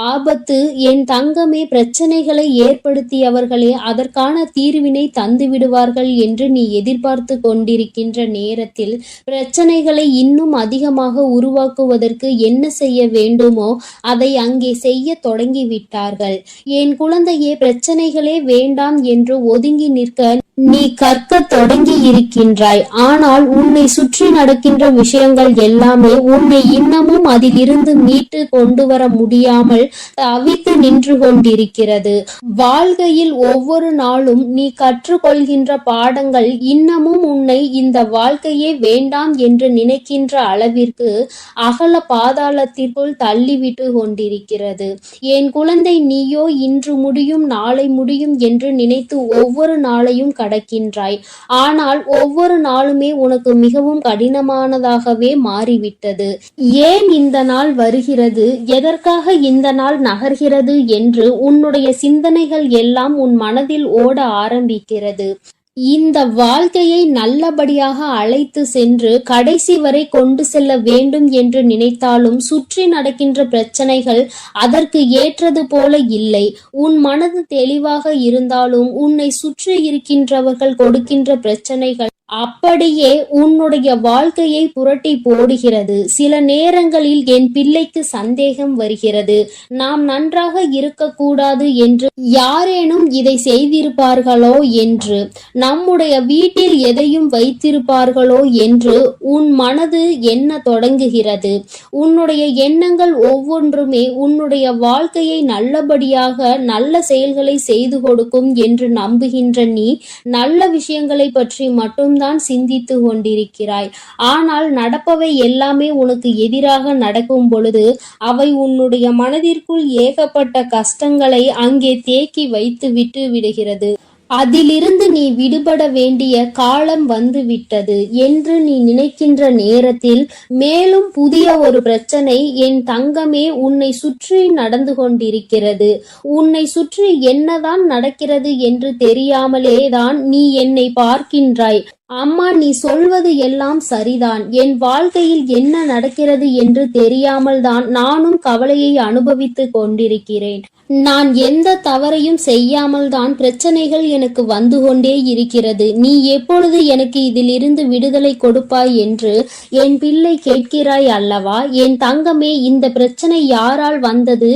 ஆபத்து என் தங்கமே, பிரச்சனைகளை ஏற்படுத்தியவர்களே அதற்கான தீர்வினை தந்து விடுவார்கள் என்று நீ எதிர்பார்த்து கொண்டிருக்கின்ற நேரத்தில் பிரச்சனைகளை இன்னும் அதிகமாக உருவாக்குவதற்கு என்ன செய்ய வேண்டுமோ அதை அங்கே செய்ய தொடங்கிவிட்டார்கள். என் குழந்தையே, பிரச்சனைகளே வேண்டாம் என்று ஒதுங்கி நிற்க நீ கற்க தொடங்கி இருக்கின்றாய். ஆனால் உன்னை சுற்றி நடக்கின்ற விஷயங்கள் எல்லாமே உன்னை இன்னமும் அதிலிருந்து மீட்டு கொண்டு வர முடியாமல் தவித்து நின்று கொண்டிருக்கிறது. வாழ்க்கையில் ஒவ்வொரு நாளும் நீ கற்றுக்கொள்கின்ற பாடங்கள் இன்னமும் உன்னை இந்த வாழ்க்கையே வேண்டாம் என்று நினைக்கின்ற அளவிற்கு அகல பாதாளத்திற்குள் தள்ளிவிட்டு கொண்டிருக்கிறது. என் குழந்தை, நீயோ இன்று முடியும் நாளை முடியும் என்று நினைத்து ஒவ்வொரு நாளையும் கடக்கின்றாய். ஆனால் ஒவ்வொரு நாளுமே உனக்கு மிகவும் கடினமானதாகவே மாறிவிட்டது. ஏன் இந்த நாள் வருகிறது, எதற்காக இந்த நாள் நகர்கிறது என்று உன்னுடைய சிந்தனைகள் எல்லாம் உன் மனதில் ஓட ஆரம்பிக்கிறது. இந்த வாழ்க்கையை நல்லபடியாக அழைத்து சென்று கடைசி வரை கொண்டு செல்ல வேண்டும் என்று நினைத்தாலும் சுற்றி நடக்கின்ற பிரச்சனைகள் அதற்கு ஏற்றது போல இல்லை. உன் மனது தெளிவாக இருந்தாலும் உன்னை சுற்றி இருக்கின்றவர்கள் கொடுக்கின்ற பிரச்சனைகள் அப்படியே உன்னுடைய வாழ்க்கையை புரட்டி போடுகிறது. சில நேரங்களில் என் பிள்ளைக்கு சந்தேகம் வருகிறது. நாம் நன்றாக இருக்கக்கூடாது என்று யாரேனும் இதை செய்திருப்பார்களோ என்று, நம்முடைய வீட்டில் எதையும் வைத்திருப்பார்களோ என்று உன் மனது எண்ண தொடங்குகிறது. உன்னுடைய எண்ணங்கள் ஒவ்வொன்றுமே உன்னுடைய வாழ்க்கையை நல்லபடியாக நல்ல செயல்களை செய்து கொடுக்கும் என்று நம்புகின்ற நீ நல்ல விஷயங்களை பற்றி மட்டும் தான் சிந்தித்து கொண்டிருக்கிறாய். ஆனால் நடப்பவை எல்லாமே உனக்கு எதிராக நடக்கும் பொழுது அவை உன்னுடைய மனதிற்குள் ஏகப்பட்ட கஷ்டங்களை அங்கே தேக்கி வைத்து விட்டு விடுகிறது. அதிலிருந்து நீ விடுபட வேண்டிய காலம் வந்து விட்டது என்று நீ நினைக்கின்ற நேரத்தில் மேலும் புதிய ஒரு பிரச்சனை என் தங்கமே உன்னை சுற்றி நடந்து கொண்டிருக்கிறது. உன்னை சுற்றி என்னதான் நடக்கிறது என்று தெரியாமலே தான் நீ என்னை பார்க்கின்றாய். அம்மா, நீ சொல்வது எல்லாம் சரிதான். என் வாழ்க்கையில் என்ன நடக்கிறது என்று தெரியாமல் தான் நானும் கவலையை அனுபவித்து கொண்டிருக்கிறேன். நான் எந்த தவறையும் செய்யாமல் தான் பிரச்சனைகள் எனக்கு வந்து கொண்டே இருக்கிறது. நீ எப்பொழுது எனக்கு இதிலிருந்து விடுதலை கொடுப்பாய் என்று என் பிள்ளை கேட்கிறாய் அல்லவா? என் தங்கமே, இந்த பிரச்சனை யாரால் வந்தது,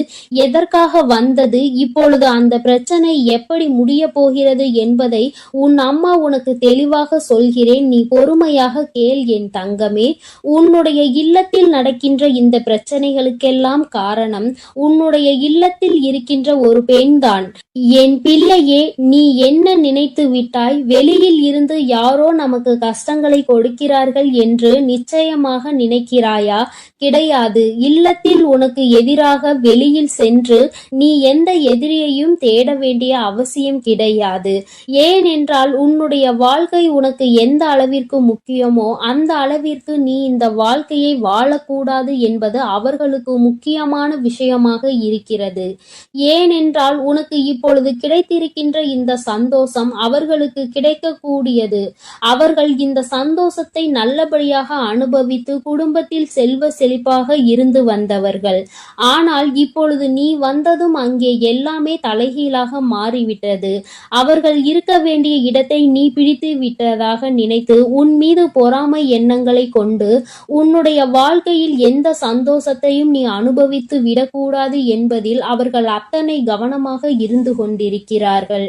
எதற்காக வந்தது, இப்பொழுது அந்த பிரச்சனை எப்படி முடிய போகிறது என்பதை உன் அம்மா உனக்கு தெளிவாக சொல்கிறேன். நீ பொறுமையாக கேள் என் தங்கமே. உன்னுடைய இல்லத்தில் நடக்கின்ற இந்த பிரச்சனைகளுக்கெல்லாம் காரணம் உன்னுடைய இல்லத்தில் இருக்கின்ற ஒரு பெண்தான். என் பிள்ளையே, நீ என்ன நினைத்து விட்டாய்? வெளியில் இருந்து யாரோ நமக்கு கஷ்டங்களை கொடுக்கிறார்கள் என்று நிச்சயமாக நினைக்கிறாயா? கிடையாது. இல்லத்தில் உனக்கு எதிராக வெளியில் சென்று நீ எந்த எதிரியையும் தேட வேண்டிய அவசியம் கிடையாது. ஏனென்றால் உன்னுடைய வாழ்க்கை உனக்கு எந்த அளவிற்கு முக்கியமோ அந்த அளவிற்கு நீ இந்த வாழ்க்கையை வாழக்கூடாது என்பது அவர்களுக்கு முக்கியமான விஷயமாக இருக்கிறது. ஏனென்றால் உனக்கு இப்பொழுது கிடைத்திருக்கின்ற இந்த சந்தோஷம் அவர்களுக்கு கிடைக்கக்கூடியது. அவர்கள் இந்த சந்தோஷத்தை நல்லபடியாக அனுபவித்து குடும்பத்தில் செல்வ செழிப்பாக இருந்து வந்தவர்கள். ஆனால் இப்பொழுது நீ வந்ததும் அங்கே எல்லாமே தலைகீழாக மாறிவிட்டது. அவர்கள் இருக்க வேண்டிய இடத்தை நீ பிடித்து விட்டதாக நினைத்து உன் மீது பொறாமை எண்ணங்களை கொண்டு உன்னுடைய வாழ்க்கையில் எந்த சந்தோஷத்தையும் நீ அனுபவித்து விடக்கூடாது என்பதில் அவர்கள் அத்தனை கவனமாக இருந்து கொண்டிருக்கிறார்கள்.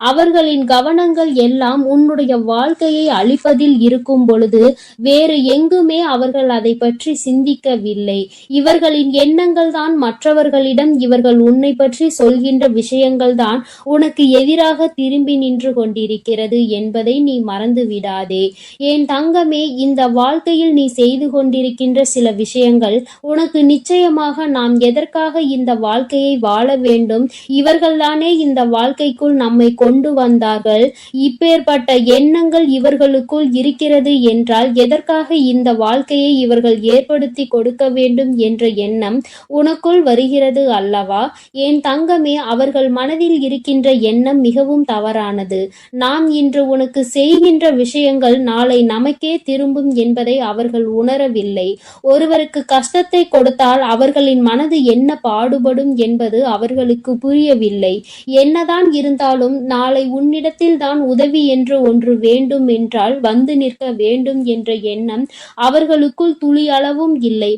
அவர்களின் கவனங்கள் எல்லாம் உன்னுடைய வாழ்க்கையை அழிப்பதில் இருக்கும் பொழுது வேறு எங்குமே அவர்கள் அதை பற்றி சிந்திக்கவில்லை. இவர்களின் எண்ணங்கள் தான் மற்றவர்களிடம் இவர்கள் உன்னை பற்றி சொல்கின்ற விஷயங்கள் தான் உனக்கு எதிராக திரும்பி நின்று கொண்டிருக்கிறது என்பதை நீ மறந்து விடாதே. என் தங்கமே, இந்த வாழ்க்கையில் நீ செய்து கொண்டிருக்கின்ற சில விஷயங்கள் உனக்கு நிச்சயமாக நாம் எதற்காக இந்த வாழ்க்கையை வாழ வேண்டும், இவர்கள்தானே இந்த வாழ்க்கைக்குள் நம்மை கொண்டு வந்தார்கள், இப்பேற்பட்ட எண்ணங்கள் இவர்களுக்குள் இருக்கிறது என்றால் எதற்காக இந்த வாழ்க்கையை இவர்கள் ஏற்படுத்தி கொடுக்க வேண்டும் என்ற எண்ணம் உனக்குள் வருகிறது அல்லவா? என் தங்கமே, அவர்கள் மனதில் இருக்கின்ற எண்ணம் மிகவும் தவறானது. நாம் இன்று உனக்கு செய்கின்ற விஷயங்கள் நாளை நமக்கே திரும்பும் என்பதை அவர்கள் உணரவில்லை. ஒருவருக்கு கஷ்டத்தை கொடுத்தால் அவர்களின் மனது என்ன பாடுபடும் என்பது அவர்களுக்கு புரியவில்லை. என்னதான் இருந்தாலும் நாளை உன்னிடத்தில் தான் உதவி என்று ஒன்று வேண்டும் என்றால் வந்து நிற்க வேண்டும் என்ற எண்ணம் அவர்களுக்குள் துளி அளவும் இல்லை.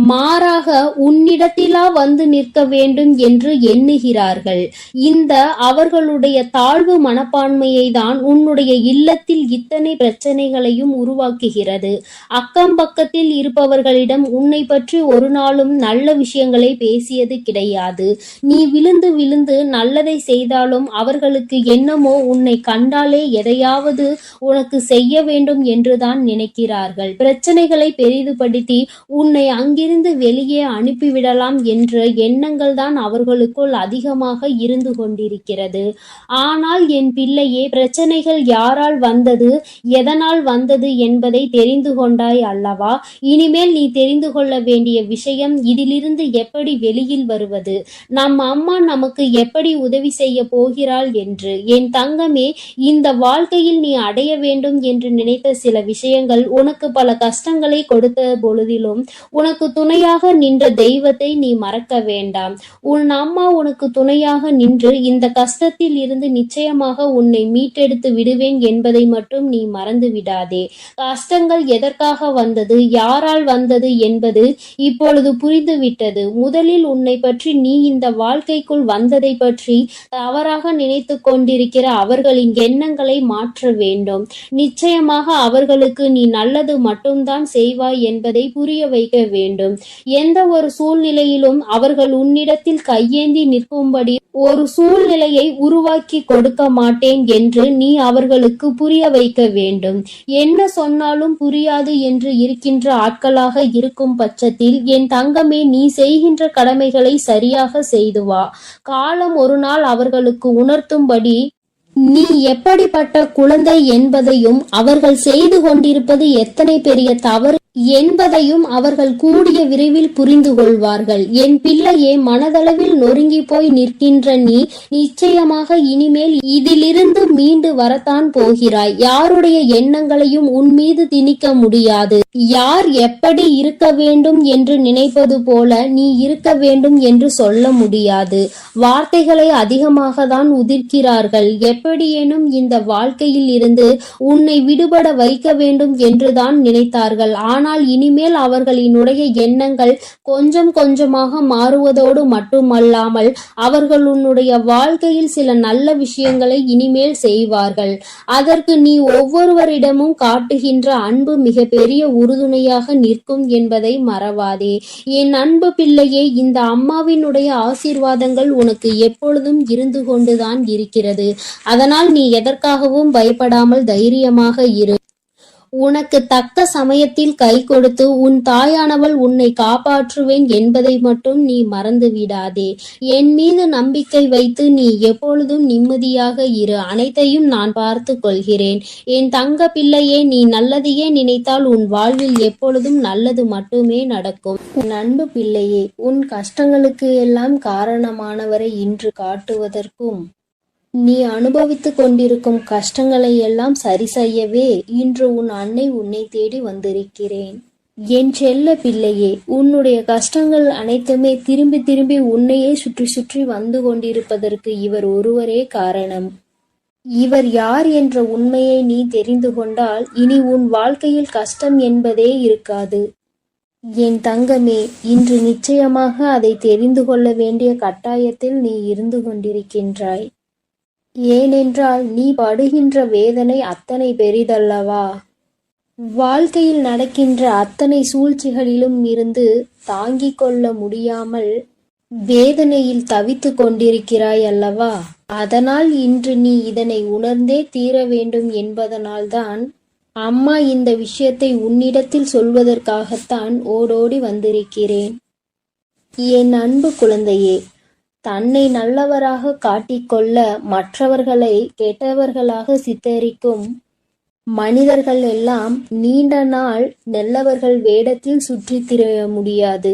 மாறாக உன்னிடத்திலா வந்து நிற்க வேண்டும் என்று எண்ணுகிறார்கள். இந்த அவர்களுடைய தாழ்வு மனப்பான்மையை தான் உன்னுடைய இல்லத்தில் இத்தனை பிரச்சனைகளையும் உருவாக்குகிறது. அக்கம் பக்கத்தில் இருப்பவர்களிடம் உன்னை பற்றி ஒரு நாளும் நல்ல விஷயங்களை பேசியது கிடையாது. நீ விழுந்து விழுந்து நல்லதை செய்தாலும் அவர்களுக்கு என்னமோ உன்னை கண்டாலே எதையாவது உனக்கு செய்ய வேண்டும் என்றுதான் நினைக்கிறார்கள். பிரச்சனைகளை பெரிதுபடுத்தி உன்னை அங்கிருந்து வெளியே அனுப்பிவிடலாம் என்ற எண்ணங்கள் தான் அவர்களுக்குள் அதிகமாக இருந்து கொண்டிருக்கிறது. ஆனால் என் பிள்ளையே, பிரச்சனைகள் யாரால் வந்தது, எதனால் வந்தது என்பதை தெரிந்து கொண்டாய் அல்லவா? இனிமேல் நீ தெரிந்து கொள்ள வேண்டிய விஷயம் இதிலிருந்து எப்படி வெளியில் வருவது, நம் அம்மா நமக்கு எப்படி உதவி செய்ய போகிறாள் என்று. என் தங்கமே, இந்த வாழ்க்கையில் நீ அடைய வேண்டும் என்று நினைத்த சில விஷயங்கள் உனக்கு பல கஷ்டங்களை கொடுத்த பொழுதிலும் உனக்கு துணையாக நின்ற தெய்வத்தை நீ மறக்க வேண்டாம். உன் அம்மா உனக்கு துணையாக நின்று இந்த கஷ்டத்தில் இருந்து நிச்சயமாக உன்னை மீட்டெடுத்து விடுவேன் என்பதை மட்டும் நீ மறந்து விடாதே. கஷ்டங்கள் எதற்காக வந்தது, யாரால் வந்தது என்பது இப்பொழுது புரிந்துவிட்டது. முதலில் உன்னை பற்றி நீ இந்த வாழ்க்கைக்குள் வந்ததை பற்றி தவறாக நினைத்து கொண்டிருக்கிற அவர்களின் எண்ணங்களை மாற்ற வேண்டும். நிச்சயமாக அவர்களுக்கு நீ நல்லது மட்டும்தான் செய்வாய் என்பதை புரிய வைக்க வேண்டும். எந்த ஒரு சூழ்நிலையிலும் அவர்கள் உன்னிடத்தில் கையேந்தி நிற்கும்படி ஒரு சூழ்நிலையை உருவாக்கி கொடுக்க மாட்டேன் என்று நீ அவர்களுக்கு புரிய வைக்க வேண்டும். என்ன சொன்னாலும் புரியாது என்று இருக்கின்ற ஆட்களாக இருக்கும் பட்சத்தில் என் தங்கமே, நீ செய்கின்ற கடமைகளை சரியாக செய்து வா. காலம் ஒரு நாள் அவர்களுக்கு உணர்த்தும்படி நீ எப்படிப்பட்ட குழந்தை என்பதையும் அவர்கள் செய்து கொண்டிருப்பது எத்தனை பெரிய தவறு என்பதையும் அவர்கள் கூடிய விரைவில் புரிந்து கொள்வார்கள். என் பிள்ளையே, மனதளவில் நொறுங்கி போய் நிற்கின்ற நீ நிச்சயமாக இனிமேல் இதிலிருந்து மீண்டு வரத்தான் போகிறாய். யாருடைய எண்ணங்களையும் உன் மீது திணிக்க முடியாது. யார் எப்படி இருக்க வேண்டும் என்று நினைப்பது போல நீ இருக்க வேண்டும் என்று சொல்ல முடியாது. வார்த்தைகளை அதிகமாக தான் உதிர்க்கிறார்கள். எப்படியேனும் இந்த வாழ்க்கையில் இருந்து உன்னை விடுபட வைக்க வேண்டும் என்றுதான் நினைத்தார்கள். ஆனால் இனிமேல் அவர்களினுடைய எண்ணங்கள் கொஞ்சம் கொஞ்சமாக மாறுவதோடு மட்டுமல்லாமல் அவர்கள் உன்னுடைய வாழ்க்கையில் சில நல்ல விஷயங்களை இனிமேல் செய்வார்கள். அதற்கு நீ ஒவ்வொருவரிடமும் காட்டுகின்ற அன்பு மிக பெரிய உறுதுணையாக நிற்கும் என்பதை மறவாதே. என் அன்பு பிள்ளையே, இந்த அம்மாவினுடைய ஆசீர்வாதங்கள் உனக்கு எப்பொழுதும் இருந்து கொண்டுதான் இருக்கிறது. அதனால் நீ எதற்காகவும் பயப்படாமல் தைரியமாக இரு. உனக்கு தக்க சமயத்தில் கை கொடுத்து உன் தாயானவள் உன்னை காப்பாற்றுவேன் என்பதை மட்டும் நீ மறந்து விடாதே. என் மீது நம்பிக்கை வைத்து நீ எப்பொழுதும் நிம்மதியாக இரு. அனைத்தையும் நான் பார்த்து கொள்கிறேன். என் தங்க பிள்ளையே, நீ நல்லதையே நினைத்தால் உன் வாழ்வில் எப்பொழுதும் நல்லது மட்டுமே நடக்கும். உன் அன்பு பிள்ளையே, உன் கஷ்டங்களுக்கு எல்லாம் காரணமானவரை இன்று காட்டுவதற்கும் நீ அனுபவித்துக் கொண்டிருக்கும் கஷ்டங்களை எல்லாம் சரி செய்யவே இன்று உன் அன்னை உன்னை தேடி வந்திருக்கிறேன். என் செல்ல பிள்ளையே, உன்னுடைய கஷ்டங்கள் அனைத்துமே திரும்பி திரும்பி உன்னையே சுற்றி சுற்றி வந்து கொண்டிருப்பதற்கு இவர் ஒருவரே காரணம். இவர் யார் என்ற உண்மையை நீ தெரிந்து கொண்டால் இனி உன் வாழ்க்கையில் கஷ்டம் என்பதே இருக்காது. என் தங்கமே, இன்று நிச்சயமாக அதை தெரிந்து கொள்ள வேண்டிய கட்டாயத்தில் நீ இருந்து கொண்டிருக்கின்றாய். ஏனென்றால் நீ படுகின்ற வேதனை அத்தனை பெரிதல்லவா? வாழ்க்கையில் நடக்கின்ற அத்தனை சூழ்ச்சிகளிலும் இருந்து தாங்கிக் கொள்ள முடியாமல் வேதனையில் தவித்து கொண்டிருக்கிறாய் அல்லவா? அதனால் இன்று நீ இதனை உணர்ந்தே தீர வேண்டும் என்பதனால்தான் அம்மா இந்த விஷயத்தை உன்னிடத்தில் சொல்வதற்காகத்தான் ஓடோடி வந்திருக்கிறேன். என் அன்பு குழந்தையே, தன்னை நல்லவராக காட்டிக்கொள்ள மற்றவர்களை கெட்டவர்களாக சித்தரிக்கும் மனிதர்கள் எல்லாம் நீண்ட நாள் நல்லவர்கள் வேடத்தில் சுற்றித் திரிய முடியாது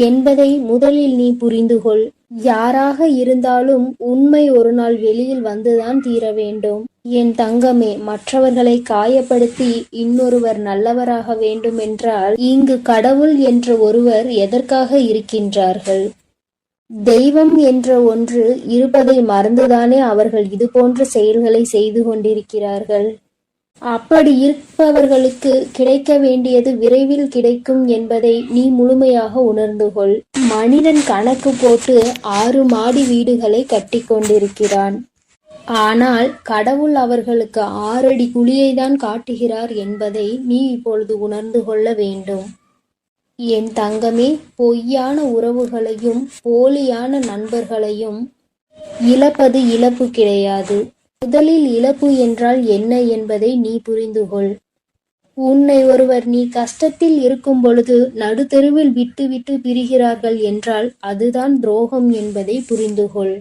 என்பதை முதலில் நீ புரிந்துகொள். யாராக இருந்தாலும் உண்மை ஒரு நாள் வெளியில் வந்துதான் தீர வேண்டும். என் தங்கமே, மற்றவர்களை காயப்படுத்தி இன்னொருவர் நல்லவராக வேண்டுமென்றால் இங்கு கடவுள் என்ற ஒருவர் எதற்காக இருக்கின்றார்கள்? தெய்வம் என்ற ஒன்று இருப்பதை மறந்துதானே அவர்கள் இது போன்ற செயல்களை செய்து கொண்டிருக்கிறார்கள். அப்படி இருப்பவர்களுக்கு கிடைக்க வேண்டியது விரைவில் கிடைக்கும் என்பதை நீ முழுமையாக உணர்ந்து கொள். மனிதன் கணக்கு போட்டு 6 மாடி வீடுகளை கட்டி கொண்டிருக்கிறான். ஆனால் கடவுள் அவர்களுக்கு 6 அடி குழியை தான் காட்டுகிறார் என்பதை நீ இப்பொழுது உணர்ந்து கொள்ள வேண்டும். என் தங்கமே, பொய்யான உறவுகளையும் போலியான நண்பர்களையும் இழப்பது இழப்பு கிடையாது. முதலில் இழப்பு என்றால் என்ன என்பதை நீ புரிந்துகொள். உன்னை ஒருவர் நீ கஷ்டத்தில் இருக்கும் பொழுது நடுத்தெருவில் விட்டு விட்டு பிரிகிறார்கள் என்றால் அதுதான் துரோகம் என்பதை புரிந்துகொள்.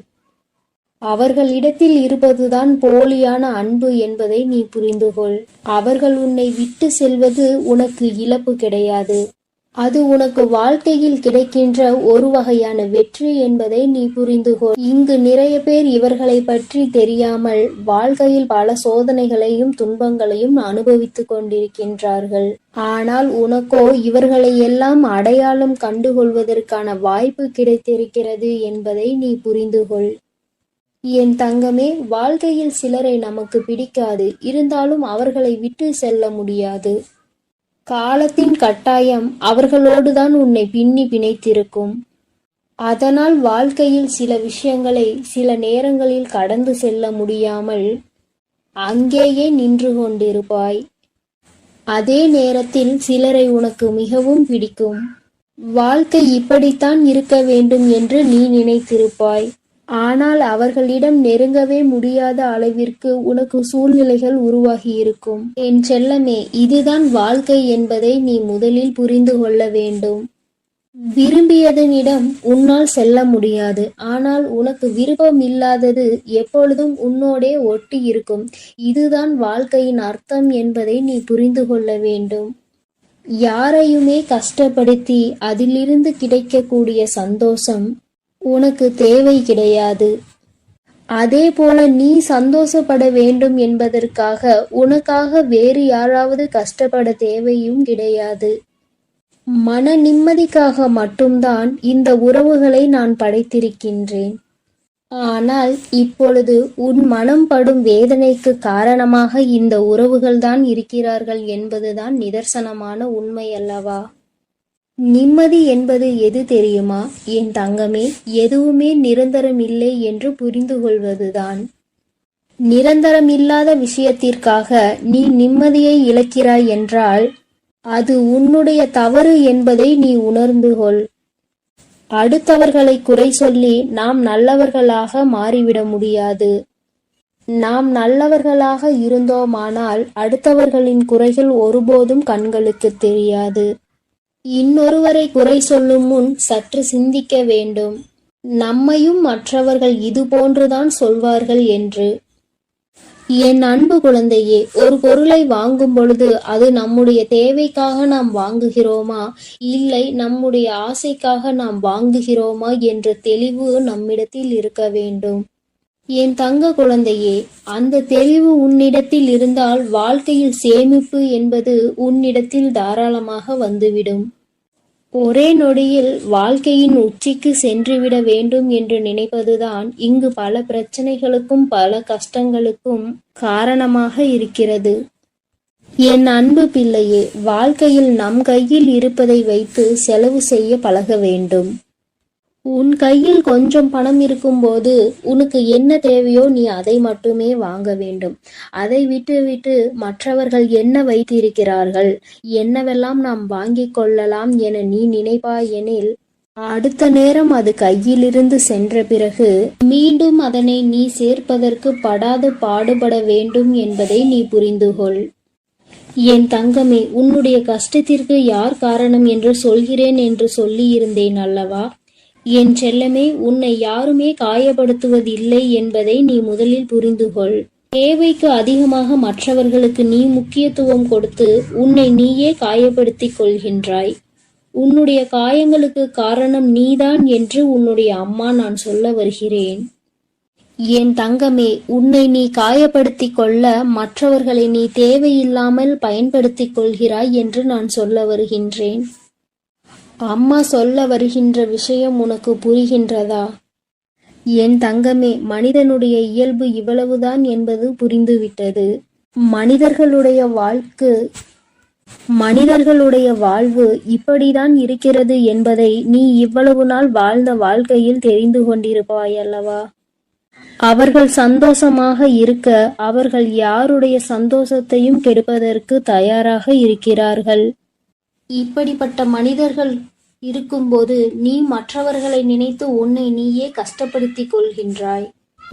அவர்களிடத்தில் இருப்பதுதான் போலியான அன்பு என்பதை நீ புரிந்துகொள். அவர்கள் உன்னை விட்டு செல்வது உனக்கு இழப்பு கிடையாது. அது உனக்கு வாழ்க்கையில் கிடைக்கின்ற ஒரு வகையான வெற்றி என்பதை நீ புரிந்துகொள். இங்கு நிறைய பேர் இவர்களை பற்றி தெரியாமல் வாழ்க்கையில் பல சோதனைகளையும் துன்பங்களையும் அனுபவித்துக் கொண்டிருக்கின்றார்கள். ஆனால் உனக்கோ இவர்களை எல்லாம் அடையாளம் கண்டுகொள்வதற்கான வாய்ப்பு கிடைத்திருக்கிறது என்பதை நீ புரிந்துகொள். என் தங்கமே, வாழ்க்கையில் சிலரை நமக்கு பிடிக்காது, இருந்தாலும் அவர்களை விட்டு செல்ல முடியாது. காலத்தின் கட்டாயம் அவர்களோடுதான் உன்னை பின்னி பிணைத்திருக்கும். அதனால் வாழ்க்கையில் சில விஷயங்களை சில நேரங்களில் கடந்து செல்ல முடியாமல் அங்கேயே நின்று கொண்டிருப்பாய். அதே நேரத்தில் சிலரை உனக்கு மிகவும் பிடிக்கும். வாழ்க்கை இப்படித்தான் இருக்க வேண்டும் என்று நீ நினைத்திருப்பாய். ஆனால் அவர்களிடம் நெருங்கவே முடியாத அளவிற்கு உனக்கு சூழ்நிலைகள் உருவாகி இருக்கும். என் செல்லமே, இதுதான் வாழ்க்கை என்பதை நீ முதலில் புரிந்து கொள்ள வேண்டும். விரும்பியதனிடம் உன்னால் செல்ல முடியாது. ஆனால் உனக்கு விருப்பம் இல்லாதது எப்பொழுதும் உன்னோடே ஒட்டி இருக்கும். இதுதான் வாழ்க்கையின் அர்த்தம் என்பதை நீ புரிந்து கொள்ள வேண்டும். யாரையுமே கஷ்டப்படுத்தி அதிலிருந்து கிடைக்கக்கூடிய சந்தோஷம் உனக்கு தேவை கிடையாது. அதே போல நீ சந்தோஷப்பட வேண்டும் என்பதற்காக உனக்காக வேறு யாராவது கஷ்டப்பட தேவையும் கிடையாது. மன நிம்மதிக்காக மட்டும்தான் இந்த உறவுகளை நான் படைத்திருக்கின்றேன். ஆனால் இப்பொழுது உன் மனம் படும் வேதனைக்கு காரணமாக இந்த உறவுகள்தான் இருக்கிறார்கள் என்பதுதான் நிதர்சனமான உண்மை அல்லவா? நிம்மதி என்பது எது தெரியுமா என் தங்கமே? எதுவுமே நிரந்தரம் இல்லை என்று புரிந்து கொள்வதுதான். நிரந்தரம் இல்லாத விஷயத்திற்காக நீ நிம்மதியை இழக்கிறாய் என்றால் அது உன்னுடைய தவறு என்பதை நீ உணர்ந்து கொள். அடுத்தவர்களை குறை சொல்லி நாம் நல்லவர்களாக மாறிவிட முடியாது. நாம் நல்லவர்களாக இருந்தோமானால் அடுத்தவர்களின் குறைகள் ஒருபோதும் கண்களுக்கு தெரியாது. இன்னொருவரை குறை சொல்லும் முன் சற்று சிந்திக்க வேண்டும், நம்மையும் மற்றவர்கள் இது போன்றுதான் சொல்வார்கள் என்று. என் அன்பு குழந்தையே, ஒரு பொருளை வாங்கும் பொழுது அது நம்முடைய தேவைக்காக நாம் வாங்குகிறோமா, இல்லை நம்முடைய ஆசைக்காக நாம் வாங்குகிறோமா என்ற தெளிவு நம்மிடத்தில் இருக்க வேண்டும். என் தங்க குழந்தையே, அந்த தெளிவு உன்னிடத்தில் இருந்தால் வாழ்க்கையில் சேமிப்பு என்பது உன்னிடத்தில் தாராளமாக வந்துவிடும். ஒரே நொடியில் வாழ்க்கையின் உச்சிக்கு சென்றுவிட வேண்டும் என்று நினைப்பதுதான் இங்கு பல பிரச்சனைகளுக்கும் பல கஷ்டங்களுக்கும் காரணமாக இருக்கிறது. என் அன்பு பிள்ளையே, வாழ்க்கையில் நம் கையில் இருப்பதை வைத்து செலவு செய்ய பழக வேண்டும். உன் கையில் கொஞ்சம் பணம் இருக்கும்போது உனக்கு என்ன தேவையோ நீ அதை மட்டுமே வாங்க வேண்டும். அதை விட்டு மற்றவர்கள் என்ன வைத்திருக்கிறார்கள், என்னவெல்லாம் நாம் வாங்கிக் கொள்ளலாம் என நீ நினைப்பாயெனில் அடுத்த நேரம் அது கையிலிருந்து சென்ற பிறகு மீண்டும் அதனை நீ சேர்ப்பதற்கு படாது பாடுபட வேண்டும் என்பதை நீ புரிந்துகொள். என் தங்கமே, உன்னுடைய கஷ்டத்திற்கு யார் காரணம் என்று சொல்கிறேன் என்று சொல்லியிருந்தேன் அல்லவா? என் செல்லமே, உன்னை யாருமே காயப்படுத்துவதில்லை என்பதை நீ முதலில் புரிந்துகொள். தேவைக்கு அதிகமாக மற்றவர்களுக்கு நீ முக்கியத்துவம் கொடுத்து உன்னை நீயே காயப்படுத்திக் கொள்கின்றாய். உன்னுடைய காயங்களுக்கு காரணம் நீதான் என்று உன்னுடைய அம்மா நான் சொல்ல வருகிறேன். என் தங்கமே, உன்னை நீ காயப்படுத்திக் கொள்ள மற்றவர்களை நீ தேவையில்லாமல் பயன்படுத்திக் கொள்கிறாய் என்று நான் சொல்ல வருகின்றேன். அம்மா சொல்ல வருகின்ற விஷயம் உனக்கு புரிகின்றதா? என் தங்கமே, மனிதனுடைய இயல்பு இவ்வளவுதான் என்பது புரிந்துவிட்டது. மனிதர்களுடைய வாழ்வு இப்படிதான் இருக்கிறது என்பதை நீ இவ்வளவு நாள் வாழ்ந்த வாழ்க்கையில் தெரிந்து கொண்டிருப்பாய் அல்லவா? அவர்கள் சந்தோஷமாக இருக்க அவர்கள் யாருடைய சந்தோஷத்தையும் கெடுப்பதற்கு தயாராக இருக்கிறார்கள். இப்படிப்பட்ட மனிதர்கள் இருக்கும்போது நீ மற்றவர்களை நினைத்து உன்னை நீயே கஷ்டப்படுத்திக் கொள்கின்றாய்.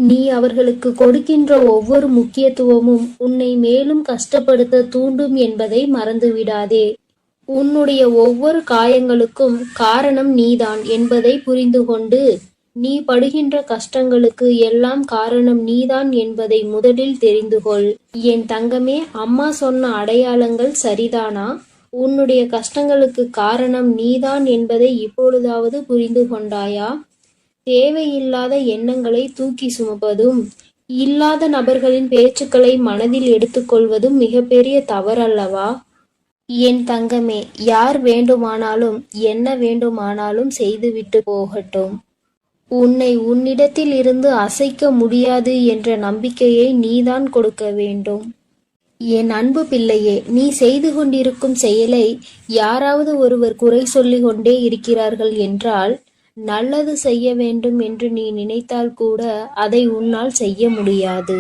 நீ அவர்களுக்கு கொடுக்கின்ற ஒவ்வொரு முக்கியத்துவமும் உன்னை மேலும் கஷ்டப்படுத்த தூண்டும் என்பதை மறந்துவிடாதே. உன்னுடைய ஒவ்வொரு காயங்களுக்கும் காரணம் நீதான் என்பதை புரிந்து கொண்டு நீ படுகின்ற கஷ்டங்களுக்கு எல்லாம் காரணம் நீதான் என்பதை முதலில் தெரிந்து கொள். என் தங்கமே, அம்மா சொன்ன அடையாளங்கள் சரிதானா? உன்னுடைய கஷ்டங்களுக்கு காரணம் நீதான் என்பதை இப்பொழுதாவது புரிந்து கொண்டாயா? தேவையில்லாத எண்ணங்களை தூக்கி சுமப்பதும் இல்லாத நபர்களின் பேச்சுக்களை மனதில் எடுத்துக்கொள்வதும் மிகப்பெரிய தவறல்லவா? என் தங்கமே, யார் வேண்டுமானாலும் என்ன வேண்டுமானாலும் செய்துவிட்டு போகட்டும். உன்னை உன்னிடத்தில் இருந்து அசைக்க முடியாது என்ற நம்பிக்கையை நீதான் கொடுக்க வேண்டும். என் அன்பு பிள்ளையே, நீ செய்து கொண்டிருக்கும் செயலை யாராவது ஒருவர் குறை சொல்லிக் கொண்டே இருக்கிறார்கள் என்றால் நல்லது செய்ய வேண்டும் என்று நீ நினைத்தால் கூட அதை உன்னால் செய்ய முடியாது.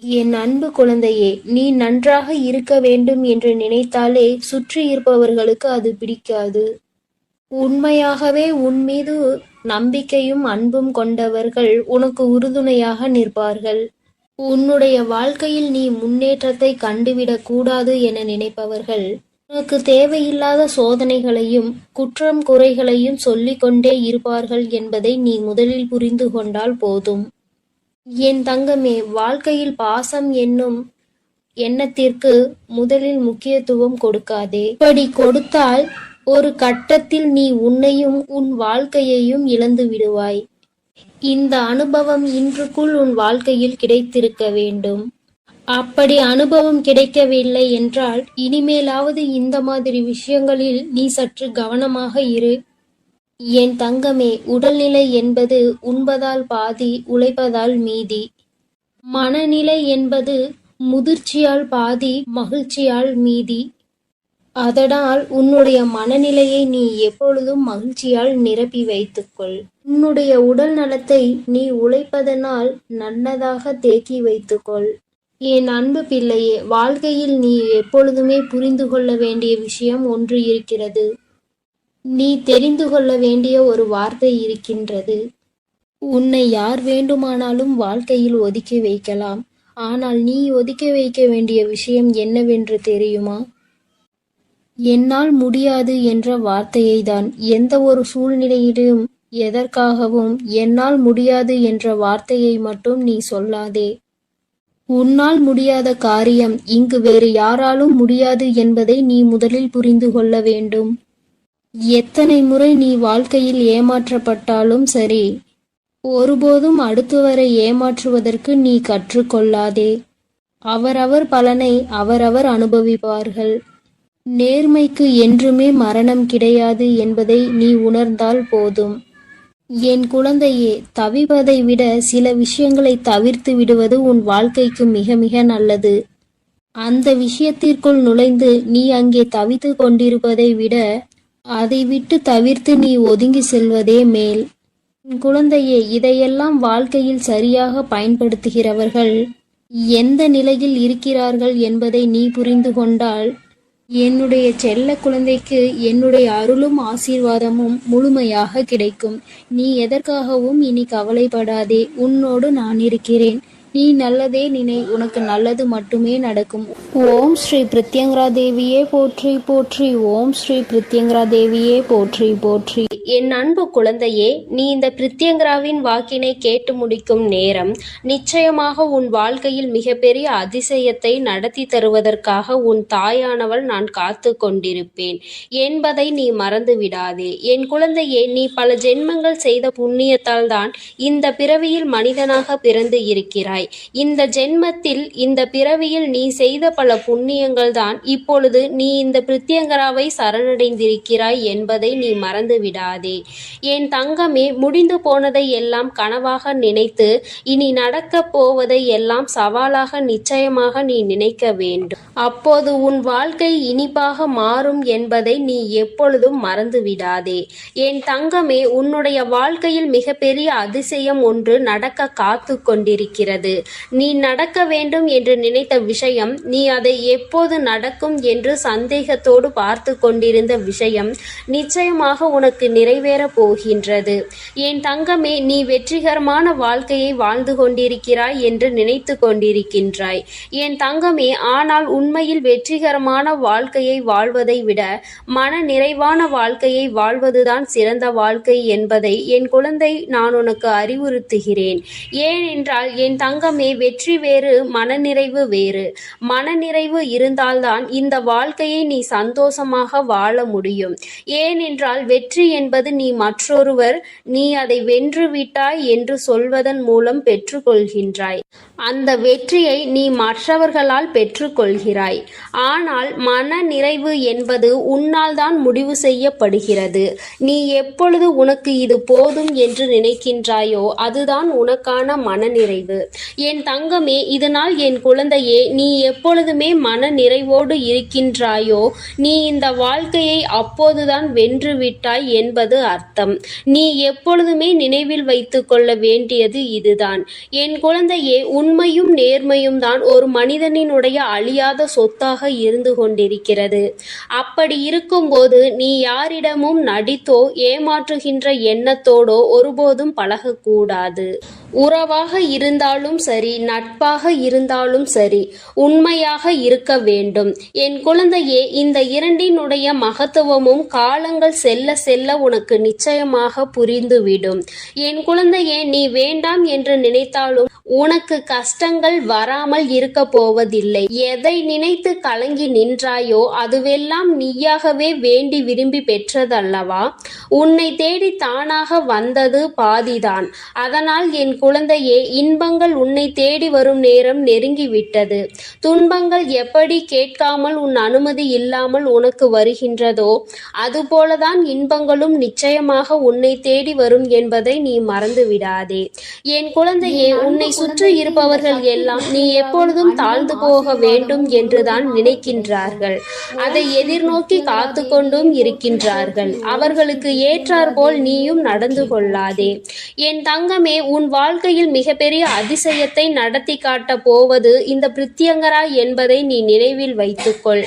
என் அன்பு குழந்தையே, நீ நன்றாக இருக்க வேண்டும் என்று நினைத்தாலே சுற்றி இருப்பவர்களுக்கு அது பிடிக்காது. உண்மையாகவே உன் மீது நம்பிக்கையும் அன்பும் கொண்டவர்கள் உனக்கு உறுதுணையாக நிற்பார்கள். உன்னுடைய வாழ்க்கையில் நீ முன்னேற்றத்தை கண்டுவிடக் கூடாது என நினைப்பவர்கள் உனக்கு தேவையில்லாத சோதனைகளையும் குற்றம் குறைகளையும் சொல்லிக்கொண்டே இருப்பார்கள் என்பதை நீ முதலில் புரிந்து கொண்டால் போதும். என் தங்கமே, வாழ்க்கையில் பாசம் என்னும் எண்ணத்திற்கு முதலில் முக்கியத்துவம் கொடுக்காதே. இப்படி கொடுத்தால் ஒரு கட்டத்தில் நீ உன்னையும் உன் வாழ்க்கையையும் இழந்து விடுவாய். இந்த அனுபவம் இன்றுக்குள் உன் வாழ்க்கையில் கிடைத்திருக்க வேண்டும். அப்படி அனுபவம் கிடைக்கவில்லை என்றால் இனிமேலாவது இந்த மாதிரி விஷயங்களில் நீ சற்று கவனமாக இரு. என் தங்கமே, உடல்நிலை என்பது உண்பதால் பாதி, உழைப்பதால் மீதி. மனநிலை என்பது முதிர்ச்சியால் பாதி, மகிழ்ச்சியால் மீதி. அதனால் உன்னுடைய மனநிலையை நீ எப்பொழுதும் மகிழ்ச்சியால் நிரப்பி வைத்துக்கொள். உன்னுடைய உடல் நலத்தை நீ உழைப்பதனால் நல்லதாக தேக்கி வைத்துக்கொள். என் அன்பு பிள்ளையே, வாழ்க்கையில் நீ எப்பொழுதுமே புரிந்து கொள்ள வேண்டிய விஷயம் ஒன்று இருக்கிறது. நீ தெரிந்து கொள்ள வேண்டிய ஒரு வார்த்தை இருக்கின்றது. உன்னை யார் வேண்டுமானாலும் வாழ்க்கையில் ஒதுக்கி வைக்கலாம். ஆனால் நீ ஒதுக்கி வைக்க வேண்டிய விஷயம் என்னவென்று தெரியுமா? என்னால் முடியாது என்ற வார்த்தையைதான். எந்த ஒரு சூழ்நிலையிலும் எதற்காகவும் என்னால் முடியாது என்ற வார்த்தையை மட்டும் நீ சொல்லாதே. உன்னால் முடியாத காரியம் இங்கு வேறு யாராலும் முடியாது என்பதை நீ முதலில் புரிந்து கொள்ள வேண்டும். எத்தனை முறை நீ வாழ்க்கையில் ஏமாற்றப்பட்டாலும் சரி, ஒருபோதும் அடுத்தவரை ஏமாற்றுவதற்கு நீ கற்றுக்கொள்ளாதே. அவரவர் பலனை அவரவர் அனுபவிப்பார்கள். நேர்மைக்கு என்றுமே மரணம் கிடையாது என்பதை நீ உணர்ந்தால் போதும். என் குழந்தையே, தவிப்பதை விட சில விஷயங்களை தவிர்த்து விடுவது உன் வாழ்க்கைக்கு மிக மிக நல்லது. அந்த விஷயத்திற்குள் நுழைந்து நீ அங்கே தவித்து கொண்டிருப்பதை விட அதை விட்டு தவிர்த்து நீ ஒதுங்கி செல்வதே மேல். என் குழந்தையே, இதையெல்லாம் வாழ்க்கையில் சரியாக பயன்படுத்துகிறவர்கள் எந்த நிலையில் இருக்கிறார்கள் என்பதை நீ புரிந்து கொண்டால் என்னுடைய செல்ல குழந்தைக்கு என்னுடைய அருளும் ஆசீர்வாதமும் முழுமையாக கிடைக்கும். நீ எதற்காகவும் இனி கவலைப்படாதே. உன்னோடு நான் இருக்கிறேன். நீ நல்லதே நினை, உனக்கு நல்லது மட்டுமே நடக்கும். ஓம் ஸ்ரீ பிரித்யங்கரா தேவியே போற்றி போற்றி. ஓம் ஸ்ரீ பிரித்யங்கரா தேவியே போற்றி போற்றி. என் அன்பு குழந்தையே, நீ இந்த பிரித்யங்கராவின் வாக்கினை கேட்டு முடிக்கும் நேரம் நிச்சயமாக உன் வாழ்க்கையில் மிகப்பெரிய அதிசயத்தை நடத்தி தருவதற்காக உன் தாயானவள் நான் காத்து கொண்டிருப்பேன் என்பதை நீ மறந்து விடாதே. என் குழந்தையே, நீ பல ஜென்மங்கள் செய்த புண்ணியத்தால் தான் இந்த பிறவியில் மனிதனாக பிறந்து இருக்கிறாய். இந்த ஜென்மத்தில் இந்த பிறவியில் நீ செய்த பல புண்ணியங்கள் தான் இப்பொழுது நீ இந்த பிரித்யங்கராவை சரணடைந்திருக்கிறாய் என்பதை நீ மறந்து விடாதே. என் தங்கமே, முடிந்து போனதை எல்லாம் கனவாக நினைத்து இனி நடக்கப் போவதை எல்லாம் சவாலாக நிச்சயமாக நீ நினைக்க வேண்டும். அப்போது உன் வாழ்க்கை இனிப்பாக மாறும் என்பதை நீ எப்பொழுதும் மறந்து விடாதே. என் தங்கமே, உன்னுடைய வாழ்க்கையில் மிகப்பெரிய அதிசயம் ஒன்று நடக்க காத்து கொண்டிருக்கிறது. நீ நடக்க வேண்டும் என்று நினைத்த விஷயம், நீ அதை எப்போது நடக்கும் என்று சந்தேகத்தோடு பார்த்து கொண்டிருந்த விஷயம் நிச்சயமாக உனக்கு நிறைவேறப் போகின்றது. என் தங்கமே, நீ வெற்றிகரமான வாழ்க்கையை வாழ்ந்து கொண்டிருக்கிறாய் என்று நினைத்து கொண்டிருக்கின்றாய். என் தங்கமே, ஆனால் உண்மையில் வெற்றிகரமான வாழ்க்கையை வாழ்வதை விட மன நிறைவான வாழ்க்கையை வாழ்வதுதான் சிறந்த வாழ்க்கை என்பதை என் குழந்தை நான் உனக்கு அறிவுறுத்துகிறேன். ஏனென்றால் என் தங்கமே, வெற்றி வேறு, மனநிறைவு வேறு. மனநிறைவு இருந்தால்தான் இந்த வாழ்க்கையை நீ சந்தோஷமாக வாழ முடியும். ஏனென்றால் வெற்றி என்பது நீ மற்றொருவர் நீ அதை வென்று விட்டாய் என்று சொல்வதன் மூலம் பெற்றுக்கொள்கின்றாய். அந்த வெற்றியை நீ மற்றவர்களால் பெற்றுக்கொள்கிறாய். ஆனால் மன நிறைவு என்பது உன்னால் தான் முடிவு செய்யப்படுகிறது. நீ எப்பொழுது உனக்கு இது போதும் என்று நினைக்கின்றாயோ அதுதான் உனக்கான மனநிறைவு. என் தங்கமே, இதனால் என் குழந்தையே, நீ எப்பொழுதுமே மன நிறைவோடு இருக்கின்றாயோ நீ இந்த வாழ்க்கையை அப்போதுதான் வென்று விட்டாய் என்பது அர்த்தம். நீ எப்பொழுதுமே நினைவில் வைத்து கொள்ள வேண்டியது இதுதான். என் குழந்தையே, உண்மையும் நேர்மையும் தான் ஒரு மனிதனினுடைய அழியாத சொத்தாக இருந்து கொண்டிருக்கிறது. அப்படி இருக்கும்போது நீ யாரிடமும் நடித்தோ ஏமாற்றுகின்ற எண்ணத்தோடோ ஒருபோதும் பழகக்கூடாது. உறவாக இருந்தாலும் சரி, நட்பாக இருந்தாலும் சரி, உண்மையாக இருக்க வேண்டும். என் குழந்தையே, இந்த இரண்டினுடைய மகத்துவமும் காலங்கள் செல்ல செல்ல உனக்கு நிச்சயமாக புரிந்துவிடும். என் குழந்தையே, நீ வேண்டாம் என்று நினைத்தாலும் உனக்கு கஷ்டங்கள் வராமல் இருக்க போவதில்லை. எதை நினைத்து கலங்கி நின்றாயோ அதுவெல்லாம் நீயாகவே வேண்டி விரும்பி பெற்றதல்லவா? உன்னை தேடி தானாக வந்தது பாதிதான். அதனால் என் குழந்தையே, இன்பங்கள் உன்னை தேடி வரும் நேரம் நெருங்கிவிட்டது. துன்பங்கள் எப்படி கேட்காமல் உன் அனுமதி இல்லாமல் உனக்கு வருகின்றதோ அதுபோலதான் இன்பங்களும் நிச்சயமாக உன்னை தேடி வரும் என்பதை நீ மறந்து விடாதே. என் குழந்தையே, உன்னை சுற்றி இருப்பவர்கள் எல்லாம் நீ எப்பொழுதும் தாழ்ந்து போக வேண்டும் என்றுதான் நினைக்கின்றார்கள். அதை எதிர்நோக்கி காத்து கொண்டும் இருக்கின்றார்கள். அவர்களுக்கு ஏற்றாற்போல் நீயும் நடந்து கொள்ளாதே. என் தங்கமே, உன் வாழ்க்கையில் மிகப்பெரிய அதிசயத்தை நடத்தி காட்ட போவது இந்த பிரித்யங்கரா என்பதை நீ நினைவில் வைத்துக்கொள்.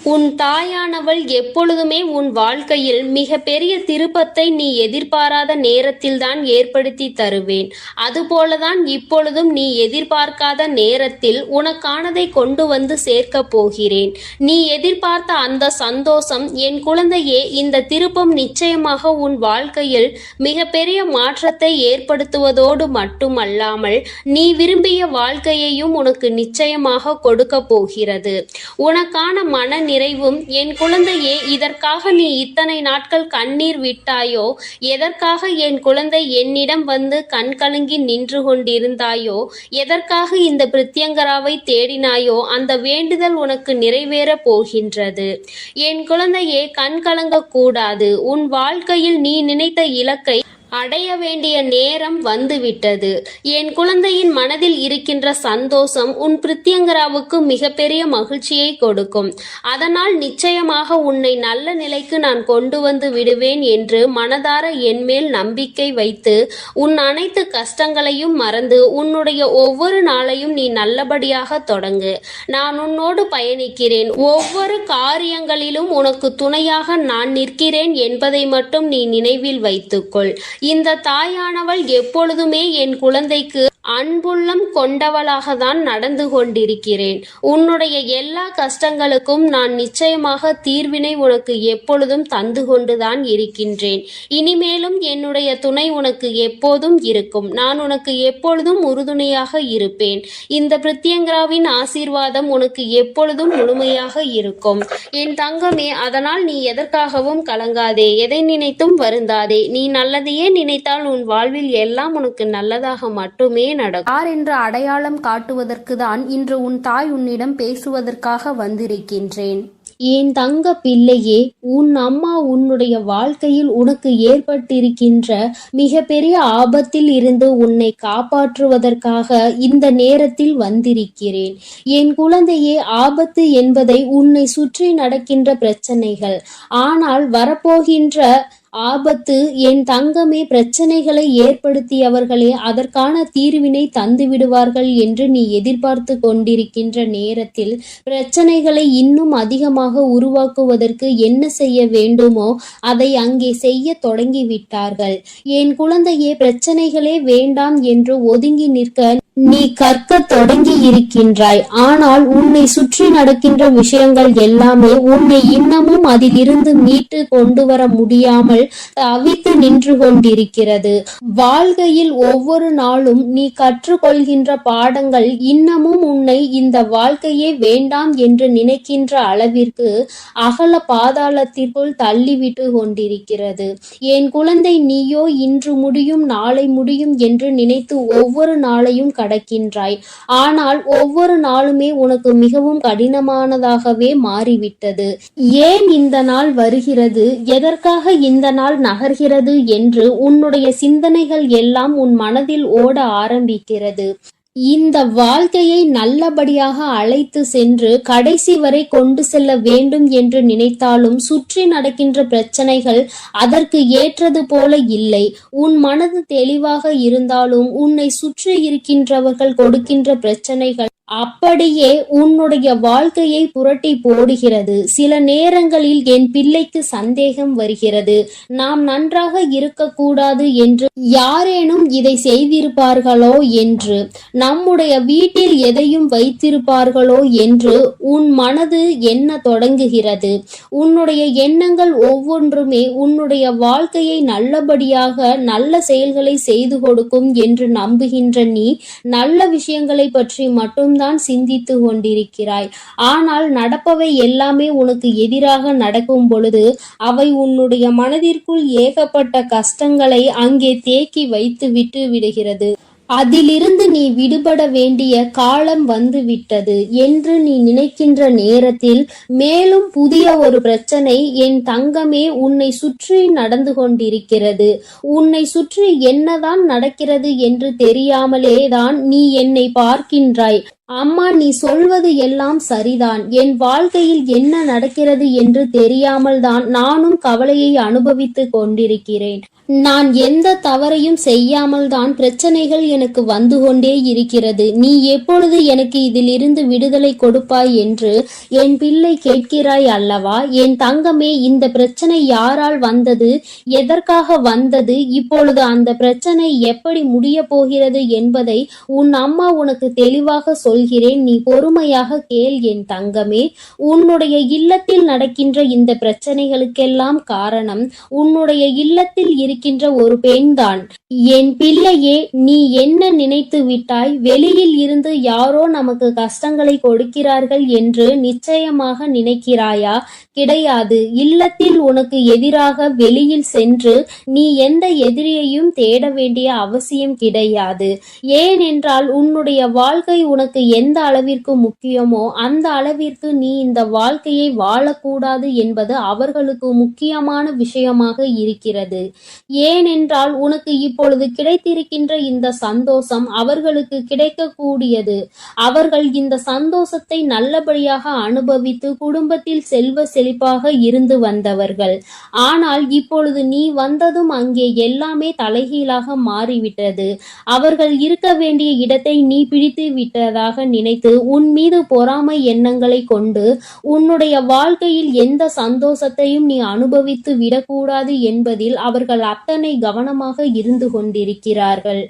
உன் தாயானவள் எப்பொழுதுமே உன் வாழ்க்கையில் மிக பெரிய திருப்பத்தை நீ எதிர்பாராத நேரத்தில்தான் ஏற்படுத்தி தருவேன். அதுபோலதான் இப்பொழுதும் நீ எதிர்பார்க்காத நேரத்தில் உனக்கானதை கொண்டு வந்து சேர்க்கப் போகிறேன். நீ எதிர்பார்த்த அந்த சந்தோஷம் என் குழந்தையே, இந்த திருப்பம் நிச்சயமாக உன் வாழ்க்கையில் மிக பெரிய மாற்றத்தை ஏற்படுத்துவதோடு மட்டுமல்லாமல் நீ விரும்பிய வாழ்க்கையையும் உனக்கு நிச்சயமாக கொடுக்க போகிறது. உனக்கான மன நிறைவும் என் குழந்தையே, இதற்காக நீ இத்தனை நாட்கள் கண்ணீர் விட்டாயோ, எதற்காக என் குழந்தை என்னிடம் வந்து கண் கலங்கி நின்று கொண்டிருந்தாயோ, எதற்காக இந்த பிரித்யங்கராவை தேடினாயோ, அந்த வேண்டுதல் உனக்கு நிறைவேற போகின்றது. என் குழந்தையே, கண் கலங்க கூடாது. உன் வாழ்க்கையில் நீ நினைத்த இலக்கை அடைய வேண்டிய நேரம் வந்துவிட்டது. என் குழந்தையின் மனதில் இருக்கின்ற சந்தோஷம் உன் பிரித்யங்கராவுக்கு மிகப்பெரிய மகிழ்ச்சியை கொடுக்கும். அதனால் நிச்சயமாக உன்னை நல்ல நிலைக்கு நான் கொண்டு வந்து விடுவேன் என்று மனதார என்மேல் நம்பிக்கை வைத்து உன் அனைத்து கஷ்டங்களையும் மறந்து உன்னுடைய ஒவ்வொரு நாளையும் நீ நல்லபடியாக தொடங்கு. நான் உன்னோடு பயணிக்கிறேன். ஒவ்வொரு காரியங்களிலும் உனக்கு துணையாக நான் நிற்கிறேன் என்பதை மட்டும் நீ நினைவில் வைத்துக்கொள். இந்த தாயானவள் எப்பொழுதுமே என் குழந்தைக்கு அன்புள்ளம் கொண்டவளாக தான் நடந்து கொண்டிருக்கிறேன். உன்னுடைய எல்லா கஷ்டங்களுக்கும் நான் நிச்சயமாக தீர்வினை உனக்கு எப்பொழுதும் தந்து கொண்டுதான் இருக்கின்றேன். இனிமேலும் என்னுடைய துணை உனக்கு எப்போதும் இருக்கும். நான் உனக்கு எப்பொழுதும் உறுதுணையாக இருப்பேன். இந்த பிரித்யங்கராவின் ஆசீர்வாதம் உனக்கு எப்பொழுதும் முழுமையாக இருக்கும் என் தங்கமே. அதனால் நீ எதற்காகவும் கலங்காதே, எதை நினைத்தும் வருந்தாதே. நீ நல்லதையே நினைத்தால் உன் வாழ்வில் எல்லாம் உனக்கு நல்லதாக மட்டுமே நடக்கும். யார் என்ற அடையாளம் காட்டுவதற்கு தான் இன்று உன் தாய் உன்னிடம் பேசுவதற்காக வந்திருக்கின்றேன். என் தங்க பிள்ளையே, உன் அம்மா உன்னுடைய வாழ்க்கையில் உனக்கு ஏற்பட்டிருக்கின்ற மிக பெரிய ஆபத்தில் இருந்து உன்னை காப்பாற்றுவதற்காக இந்த நேரத்தில் வந்திருக்கிறேன். என் குழந்தையே, ஆபத்து என்பதை உன்னை சுற்றி நடக்கின்ற பிரச்சனைகள், ஆனால் வரப்போகின்ற ஆபத்து என் தங்கமே, பிரச்சனைகளை ஏற்படுத்தியவர்களே அதற்கான தீர்வினை தந்து விடுவார்கள் என்று நீ எதிர்பார்த்து கொண்டிருக்கின்ற நேரத்தில் பிரச்சனைகளை இன்னும் அதிகமாக உருவாக்குவதற்கு என்ன செய்ய வேண்டுமோ அதை அங்கே செய்ய தொடங்கிவிட்டார்கள். என் குழந்தையே, பிரச்சனைகளே வேண்டாம் என்று ஒதுங்கி நிற்க நீ கற்க தொடங்கி இருக்கின்றாய். ஆனால் உன்னை சுற்றி நடக்கின்ற விஷயங்கள் எல்லாமே உன்னை இன்னமும் அதிலிருந்து மீட்டு கொண்டு வர முடியாமல் தவித்து நின்று கொண்டிருக்கிறது. வாழ்க்கையில் ஒவ்வொரு நாளும் நீ கற்றுக்கொள்கின்ற பாடங்கள் இன்னமும் உன்னை இந்த வாழ்க்கையே வேண்டாம் என்று நினைக்கின்ற அளவிற்கு அகல பாதாளத்திற்குள் தள்ளிவிட்டு கொண்டிருக்கிறது. என் குழந்தை, நீயோ இன்று முடியும் நாளை முடியும் என்று நினைத்து ஒவ்வொரு நாளையும் கடக்கின்றாய். ஆனால் ஒவ்வொரு நாளுமே உனக்கு மிகவும் கடினமானதாகவே மாறிவிட்டது. ஏன் இந்த நாள் வருகிறது, எதற்காக இந்த நாள் நகர்கிறது என்று உன்னுடைய சிந்தனைகள் எல்லாம் உன் மனதில் ஓட ஆரம்பிக்கிறது. இந்த வாழ்க்கையை நல்லபடியாக அழைத்து சென்று கடைசி வரை கொண்டு செல்ல வேண்டும் என்று நினைத்தாலும் சுற்றி நடக்கின்ற பிரச்சனைகள் அதற்கு ஏற்றது போல இல்லை. உன் மனது தெளிவாக இருந்தாலும் உன்னை சுற்றி இருக்கின்றவர்கள் கொடுக்கின்ற பிரச்சனைகள் அப்படியே உன்னுடைய வாழ்க்கையை புரட்டி போடுகிறது. சில நேரங்களில் என் பிள்ளைக்கு சந்தேகம் வருகிறது, நாம் நன்றாக இருக்கக்கூடாது என்று யாரேனும் இதை செய்திருப்பார்களோ என்று, நம்முடைய வீட்டில் எதையும் வைத்திருப்பார்களோ என்று உன் மனது எண்ண தொடங்குகிறது. உன்னுடைய எண்ணங்கள் ஒவ்வொன்றுமே உன்னுடைய வாழ்க்கையை நல்லபடியாக நல்ல செயல்களை செய்து கொடுக்கும் என்று நம்புகின்ற நீ நல்ல விஷயங்களை பற்றி மட்டும் தான் சிந்தித்து கொண்டிருக்கிறாய். ஆனால் நடப்பவை எல்லாமே உனக்கு எதிராக நடக்கும் பொழுது அவை உன்னுடைய மனதிற்குள் ஏகப்பட்ட கஷ்டங்களை அங்கே தேக்கி வைத்து விட்டு விடுகிறது. அதிலிருந்து நீ விடுபட வேண்டிய காலம் வந்து விட்டது என்று நீ நினைக்கின்ற நேரத்தில் மேலும் புதிய ஒரு பிரச்சனை என் தங்கமே உன்னை சுற்றி நடந்து கொண்டிருக்கிறது. உன்னை சுற்றி என்னதான் நடக்கிறது என்று தெரியாமலே தான் நீ என்னை பார்க்கின்றாய். அம்மா, நீ சொல்வது எல்லாம் சரிதான். என் வாழ்க்கையில் என்ன நடக்கிறது என்று தெரியாமல் தான் நானும் கவலையை அனுபவித்துக் கொண்டிருக்கிறேன். நான் எந்த தவறையும் செய்யாமல் தான் பிரச்சனைகள் எனக்கு வந்து கொண்டே இருக்கிறது. நீ எப்பொழுது எனக்கு இதிலிருந்து விடுதலை கொடுப்பாய் என்று என் பிள்ளை கேட்கிறாய் அல்லவா? என் தங்கமே, இந்த பிரச்சனை யாரால் வந்தது, எதற்காக வந்தது, இப்பொழுது அந்த பிரச்சனை எப்படி முடிய போகிறது என்பதை உன் அம்மா உனக்கு தெளிவாக சொல்கிறேன். நீ பொறுமையாக கேள் என் தங்கமே. உன்னுடைய இல்லத்தில் நடக்கின்ற இந்த பிரச்சனைகளுக்கெல்லாம் காரணம் உன்னுடைய இல்லத்தில் இருக்கின்ற ஒரு பெண்தான். என் பிள்ளையே, நீ என்ன நினைத்து விட்டாய்? வெளியில் இருந்து யாரோ நமக்கு கஷ்டங்களை கொடுக்கிறார்கள் என்று நிச்சயமாக நினைக்கிறாயா? கிடையாது. இல்லத்தில் உனக்கு எதிராக வெளியில் சென்று நீ எந்த எதிரியையும் தேட வேண்டிய அவசியம் கிடையாது. ஏனென்றால் உன்னுடைய வாழ்க்கை உனக்கு எந்த அளவிற்கு முக்கியமோ அந்த அளவிற்கு நீ இந்த வாழ்க்கையை வாழக்கூடாது என்பது அவர்களுக்கு முக்கியமான விஷயமாக இருக்கிறது. ஏனென்றால் உனக்கு இப்பொழுது கிடைத்திருக்கின்ற இந்த சந்தோஷம் அவர்களுக்கு கிடைக்கக்கூடியது. அவர்கள் இந்த சந்தோஷத்தை நல்லபடியாக அனுபவித்து குடும்பத்தில் செல்வ செழிப்பாக இருந்து வந்தவர்கள். ஆனால் இப்பொழுது நீ வந்ததும் அங்கே எல்லாமே தலைகீழாக மாறிவிட்டது. அவர்கள் இருக்க வேண்டிய இடத்தை நீ பிடித்து விட்டதாக நினைத்து உன் மீது பொறாமை எண்ணங்களை கொண்டு உன்னுடைய வாழ்க்கையில் எந்த சந்தோஷத்தையும் நீ அனுபவித்து விடக்கூடாது என்பதில் அவர்கள் அத்தனை கவனமாக இருந்து கொண்டிருக்கிறார்கள்.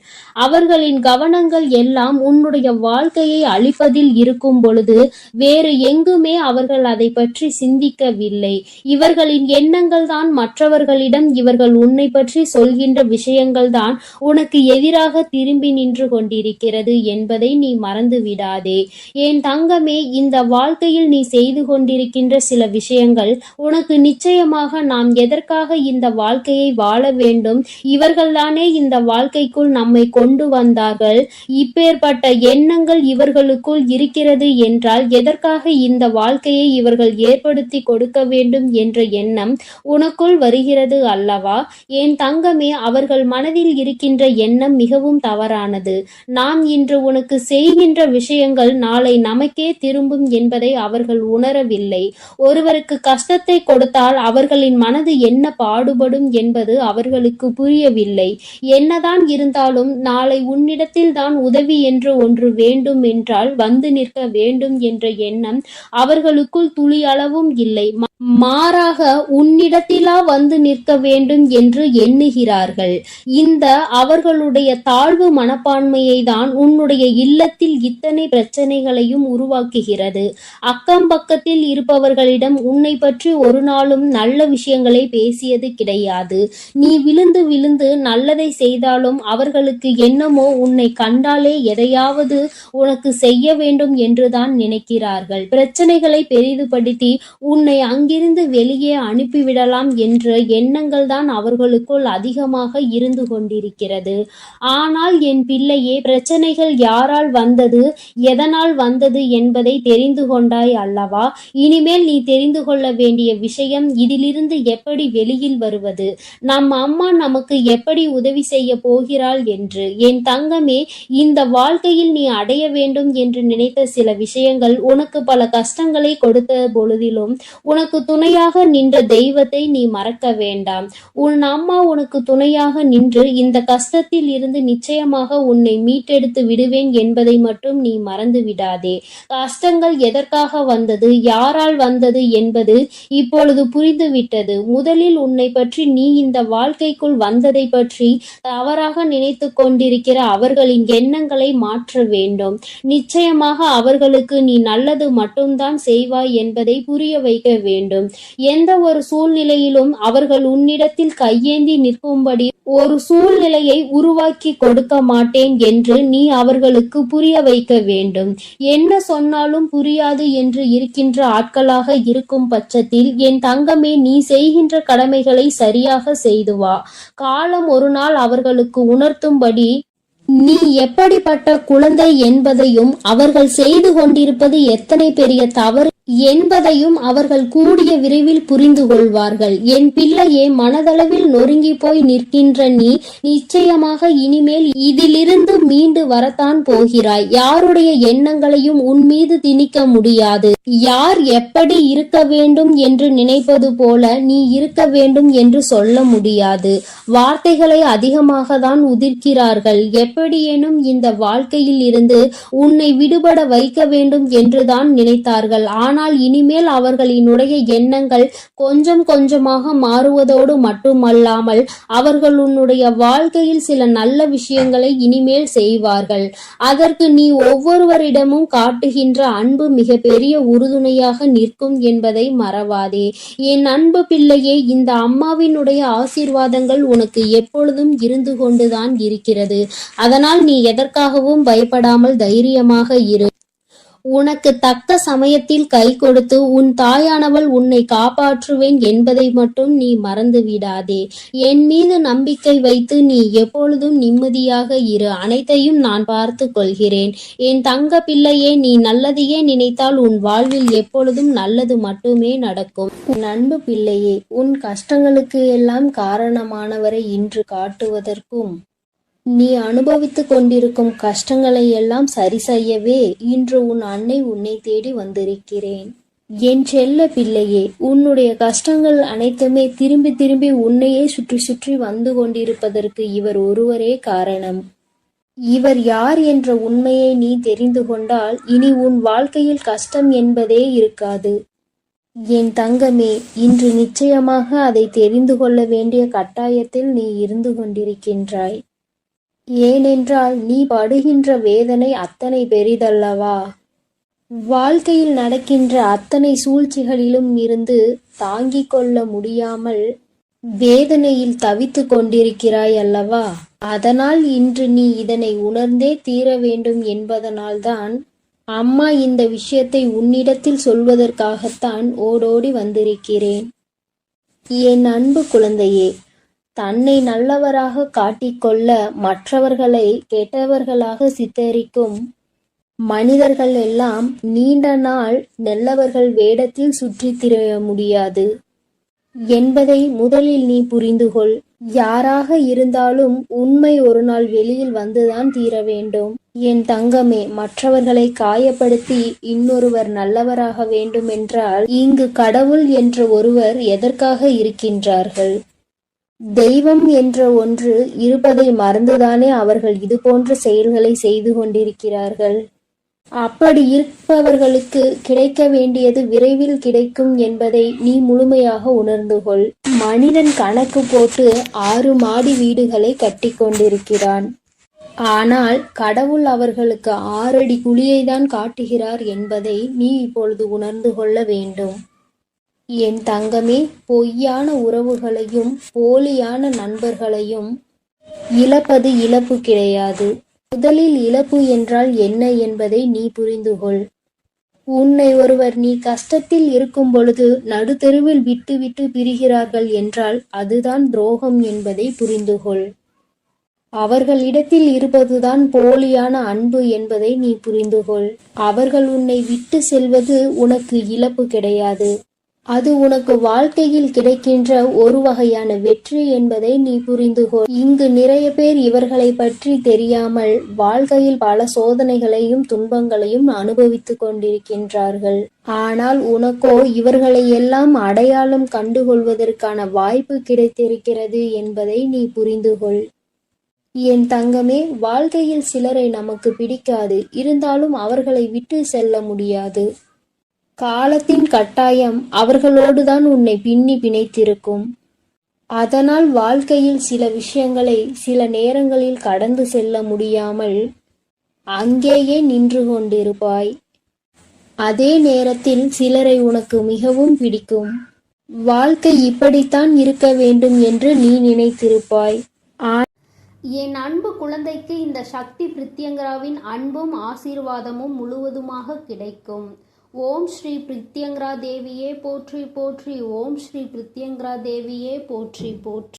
அவர்களின் கவனங்கள் எல்லாம் உன்னுடைய வாழ்க்கையை அழிப்பதில் இருக்கும் பொழுது வேறு எங்குமே அவர்கள் அதை பற்றி சிந்திக்கவில்லை. இவர்களின் எண்ணங்கள் தான் மற்றவர்களிடம் இவர்கள் உன்னை பற்றி சொல்கின்ற விஷயங்கள் தான் உனக்கு எதிராக திரும்பி நின்று கொண்டிருக்கிறது என்பதை நீ மறந்து விடாதே. என் தங்கமே, இந்த வாழ்க்கையில் நீ செய்து கொண்டிருக்கின்ற சில விஷயங்கள் உனக்கு நிச்சயமாக நாம் எதற்காக இந்த வாழ்க்கையை வாழ வேண்டும், இவர்கள்தானே இந்த வாழ்க்கைக்குள் நம்மை கொண்டு வந்தார்கள், இப்பேற்பட்ட எண்ணங்கள் இவர்களுக்குள் இருக்கிறது என்றால் எதற்காக இந்த வாழ்க்கையை இவர்கள் ஏற்படுத்தி கொடுக்க வேண்டும் என்ற எண்ணம் உனக்குள் வருகிறது அல்லவா? என் தங்கமே, அவர்கள் மனதில் இருக்கின்ற எண்ணம் மிகவும் தவறானது. நாம் இன்று உனக்கு செய்கின்ற விஷயங்கள் நாளை நமக்கே திரும்பும் என்பதை அவர்கள் உணரவில்லை. ஒருவருக்கு கஷ்டத்தை கொடுத்தால் அவர்களின் மனது என்ன பாடுபடும் என்பது அவர்களுக்கு புரியவில்லை. என்னதான் இருந்தாலும் நாளை உன்னிடத்தில் தான் உதவி என்று ஒன்று வேண்டும் என்றால் வந்து நிற்க வேண்டும் என்ற எண்ணம் அவர்களுக்குள் துளி அளவும் இல்லை. மாறாக உன்னிடத்திலா வந்து நிற்க வேண்டும் என்று எண்ணுகிறார்கள். இந்த அவர்களுடைய தாழ்வு மனப்பான்மையை தான் உன்னுடைய இல்லத்தில் இத்தனை பிரச்சனைகளையும் உருவாக்குகிறது. அக்கம் பக்கத்தில் இருப்பவர்களிடம் உன்னை பற்றி ஒரு நாளும் நல்ல விஷயங்களை பேசியது கிடையாது. நீ விழுந்து விழுந்து நல்லதை செய்தாலும் அவர்களுக்கு என்னமோ உன்னை கண்டாலே எதையாவது உனக்கு செய்ய வேண்டும் என்றுதான் நினைக்கிறார்கள். பிரச்சனைகளை பெரிதுபடுத்தி உன்னை அங்கிருந்து வெளியே அனுப்பிவிடலாம் என்ற எண்ணங்கள் தான் அவர்களுக்குள் அதிகமாக இருந்து கொண்டிருக்கிறது. ஆனால் என் பிள்ளையே, பிரச்சனைகள் யாரால் வந்தது, எதனால் வந்தது என்பதை தெரிந்து கொண்டாய் அல்லவா? இனிமேல் நீ தெரிந்து கொள்ள வேண்டிய விஷயம் இதிலிருந்து எப்படி வெளியில் வருவது, நம் அம்மா நமக்கு எப்படி உதவி செய்ய போகிறாள் என்று. என் தங்கமே, இந்த வாழ்க்கையில் நீ அடைய வேண்டும் என்று நினைத்த சில விஷயங்கள் உனக்கு பல கஷ்டங்களை கொடுத்த பொழுதிலும் உனக்கு துணையாக நின்ற தெய்வத்தை நீ மறக்க வேண்டாம். உன் அம்மா உனக்கு துணையாக நின்று இந்த கஷ்டத்தில் இருந்து நிச்சயமாக உன்னை மீட்டெடுத்து விடுவேன் என்பதை மட்டும் நீ மறந்து விடாதே. கஷ்டங்கள் எதற்காக வந்தது, யாரால் வந்தது என்பது இப்பொழுது புரிந்துவிட்டது. முதலில் உன்னை பற்றி நீ இந்த வாழ்க்கைக்குள் வந்ததை பற்றி தவறாக நினைத்து கொண்டிருக்கிற அவர்களின் எண்ணங்களை மாற்ற வேண்டும். நிச்சயமாக அவர்களுக்கு நீ நல்லது மட்டும்தான் செய்வாய் என்பதை புரிய வைக்க வேண்டும். எந்த ஒரு சூழ்நிலையிலும் அவர்கள் உன்னிடத்தில் கையேந்தி நிற்கும்படி ஒரு சூழ்நிலையை உருவாக்கி கொடுக்க மாட்டேன் என்று நீ அவர்களுக்கு புரிய வைக்க வேண்டும். என்ன சொன்னாலும் புரியாது என்று இருக்கின்ற ஆட்களாக இருக்கும் பட்சத்தில் என் தங்கமே, நீ செய்கின்ற கடமைகளை சரியாக செய்து வா. காலம் ஒரு நாள் அவர்களுக்கு உணர்த்தும்படி நீ எப்படிப்பட்ட குழந்தை என்பதையும் அவர்கள் செய்து கொண்டிருப்பது எத்தனை பெரிய தவறு என்பதையும் அவர்கள் கூடிய விரைவில் புரிந்து கொள்வார்கள். என் பிள்ளையே, மனதளவில் நொறுங்கி போய் நிற்கின்ற நீ நிச்சயமாக இனிமேல் இதிலிருந்து மீண்டு வரத்தான் போகிறாய். யாருடைய எண்ணங்களையும் உன் மீது திணிக்க முடியாது. யார் எப்படி இருக்க வேண்டும் என்று நினைப்பது போல நீ இருக்க வேண்டும் என்று சொல்ல முடியாது. வார்த்தைகளை அதிகமாக தான் உதிர்க்கிறார்கள். எப்படியேனும் இந்த வாழ்க்கையில் இருந்து உன்னை விடுபட வைக்க வேண்டும் என்றுதான் நினைத்தார்கள். ஆனால் இனிமேல் அவர்களினுடைய எண்ணங்கள் கொஞ்சம் கொஞ்சமாக மாறுவதோடு மட்டுமல்லாமல் அவர்கள் உன்னுடைய வாழ்க்கையில் சில நல்ல விஷயங்களை இனிமேல் செய்வார்கள். அதற்கு நீ ஒவ்வொருவரிடமும் காட்டுகின்ற அன்பு மிக பெரிய உறுதுணையாக நிற்கும் என்பதை மறவாதே. என் அன்பு பிள்ளையே, இந்த அம்மாவினுடைய ஆசீர்வாதங்கள் உனக்கு எப்பொழுதும் இருந்து கொண்டுதான் இருக்கிறது. அதனால் நீ எதற்காகவும் பயப்படாமல் தைரியமாக இரு. உனக்கு தக்க சமயத்தில் கை கொடுத்து உன் தாயானவள் உன்னை காப்பாற்றுவேன் என்பதை மட்டும் நீ மறந்து விடாதே. என் மீது நம்பிக்கை வைத்து நீ எப்பொழுதும் நிம்மதியாக இரு. அனைத்தையும் நான் பார்த்து கொள்கிறேன். என் தங்க பிள்ளையே, நீ நல்லதையே நினைத்தால் உன் வாழ்வில் எப்பொழுதும் நல்லது மட்டுமே நடக்கும். உன் அன்பு பிள்ளையே, உன் கஷ்டங்களுக்கு எல்லாம் காரணமானவரை இன்று காட்டுவதற்கும் நீ அனுபவித்துக் கொண்டிருக்கும் கஷ்டங்களை எல்லாம் சரி செய்யவே இன்று உன் அன்னை உன்னை தேடி வந்திருக்கிறேன். என் செல்ல பிள்ளையே, உன்னுடைய கஷ்டங்கள் அனைத்துமே திரும்பி திரும்பி உன்னையே சுற்றி சுற்றி வந்து கொண்டிருப்பதற்கு இவர் ஒருவரே காரணம். இவர் யார் என்ற உண்மையை நீ தெரிந்து கொண்டால் இனி உன் வாழ்க்கையில் கஷ்டம் என்பதே இருக்காது. என் தங்கமே, இன்று நிச்சயமாக அதை தெரிந்து கொள்ள வேண்டிய கட்டாயத்தில் நீ இருந்து கொண்டிருக்கின்றாய். ஏனென்றால் நீ படுகின்ற வேதனை அத்தனை பெரிதல்லவா? வாழ்க்கையில் நடக்கின்ற அத்தனை சூழ்ச்சிகளிலும் இருந்து தாங்கிக் கொள்ள முடியாமல் வேதனையில் தவித்து கொண்டிருக்கிறாய் அல்லவா? அதனால் இன்று நீ இதனை உணர்ந்தே தீர வேண்டும் என்பதனால்தான் அம்மா இந்த விஷயத்தை உன்னிடத்தில் சொல்வதற்காகத்தான் ஓடோடி வந்திருக்கிறேன். என் அன்பு குழந்தையே, தன்னை நல்லவராக காட்டிக்கொள்ள மற்றவர்களை கெட்டவர்களாக சித்தரிக்கும் மனிதர்கள் எல்லாம் நீண்ட நாள் நல்லவர்கள் வேடத்தில் சுற்றித் திரிய முடியாது என்பதை முதலில் நீ புரிந்துகொள். யாராக இருந்தாலும் உண்மை ஒரு நாள் வெளியில் வந்துதான் தீர வேண்டும். என் தங்கமே, மற்றவர்களை காயப்படுத்தி இன்னொருவர் நல்லவராக வேண்டுமென்றால் இங்கு கடவுள் என்ற ஒருவர் எதற்காக இருக்கின்றார்கள்? தெய்வம் என்ற ஒன்று இருப்பதை மறந்துதானே அவர்கள் இது போன்ற செயல்களை செய்து கொண்டிருக்கிறார்கள். அப்படி இருப்பவர்களுக்கு கிடைக்க வேண்டியது விரைவில் கிடைக்கும் என்பதை நீ முழுமையாக உணர்ந்து கொள். மனிதன் கணக்கு போட்டு 6 மாடி வீடுகளை கட்டி கொண்டிருக்கிறான். ஆனால் கடவுள் அவர்களுக்கு 6 அடி குழியை தான் காட்டுகிறார் என்பதை நீ இப்பொழுது உணர்ந்து கொள்ள வேண்டும். என் தங்கமே, பொய்யான உறவுகளையும் போலியான நண்பர்களையும் இழப்பது இழப்பு கிடையாது. முதலில் இழப்பு என்றால் என்ன என்பதை நீ புரிந்துகொள். உன்னை ஒருவர் நீ கஷ்டத்தில் இருக்கும் பொழுது நடுத்தெருவில் விட்டு விட்டு பிரிகிறார்கள் என்றால் அதுதான் துரோகம் என்பதை புரிந்துகொள். அவர்களிடத்தில் இருப்பதுதான் போலியான அன்பு என்பதை நீ புரிந்துகொள். அவர்கள் உன்னை விட்டு செல்வது உனக்கு இழப்பு கிடையாது. அது உனக்கு வாழ்க்கையில் கிடைக்கின்ற ஒரு வகையான வெற்றி என்பதை நீ புரிந்துகொள். இங்கு நிறைய பேர் இவர்களை பற்றி தெரியாமல் வாழ்க்கையில் பல சோதனைகளையும் துன்பங்களையும் அனுபவித்துக் கொண்டிருக்கின்றார்கள். ஆனால் உனக்கோ இவர்களை எல்லாம் அடையாளம் கண்டுகொள்வதற்கான வாய்ப்பு கிடைத்திருக்கிறது என்பதை நீ புரிந்துகொள். என் தங்கமே, வாழ்க்கையில் சிலரை நமக்கு பிடிக்காது, இருந்தாலும் அவர்களை விட்டு செல்ல முடியாது. காலத்தின் கட்டாயம் அவர்களோடுதான் உன்னை பின்னி பிணைத்திருக்கும். அதனால் வாழ்க்கையில் சில விஷயங்களை சில நேரங்களில் கடந்து செல்ல முடியாமல் அங்கேயே நின்று கொண்டிருப்பாய். அதே நேரத்தில் சிலரை உனக்கு மிகவும் பிடிக்கும். வாழ்க்கை இப்படித்தான் இருக்க வேண்டும் என்று நீ நினைத்திருப்பாய். என் அன்பு குழந்தைக்கு இந்த சக்தி பிரித்யங்கராவின் அன்பும் ஆசீர்வாதமும் முழுவதுமாக கிடைக்கும். ஓம் ஸ்ரீ பிரித்யங்கரா தேவியே போற்றி போற்றி. ஓம் ஸ்ரீ பிரித்யங்கரா தேவியே போற்றி போற்றி.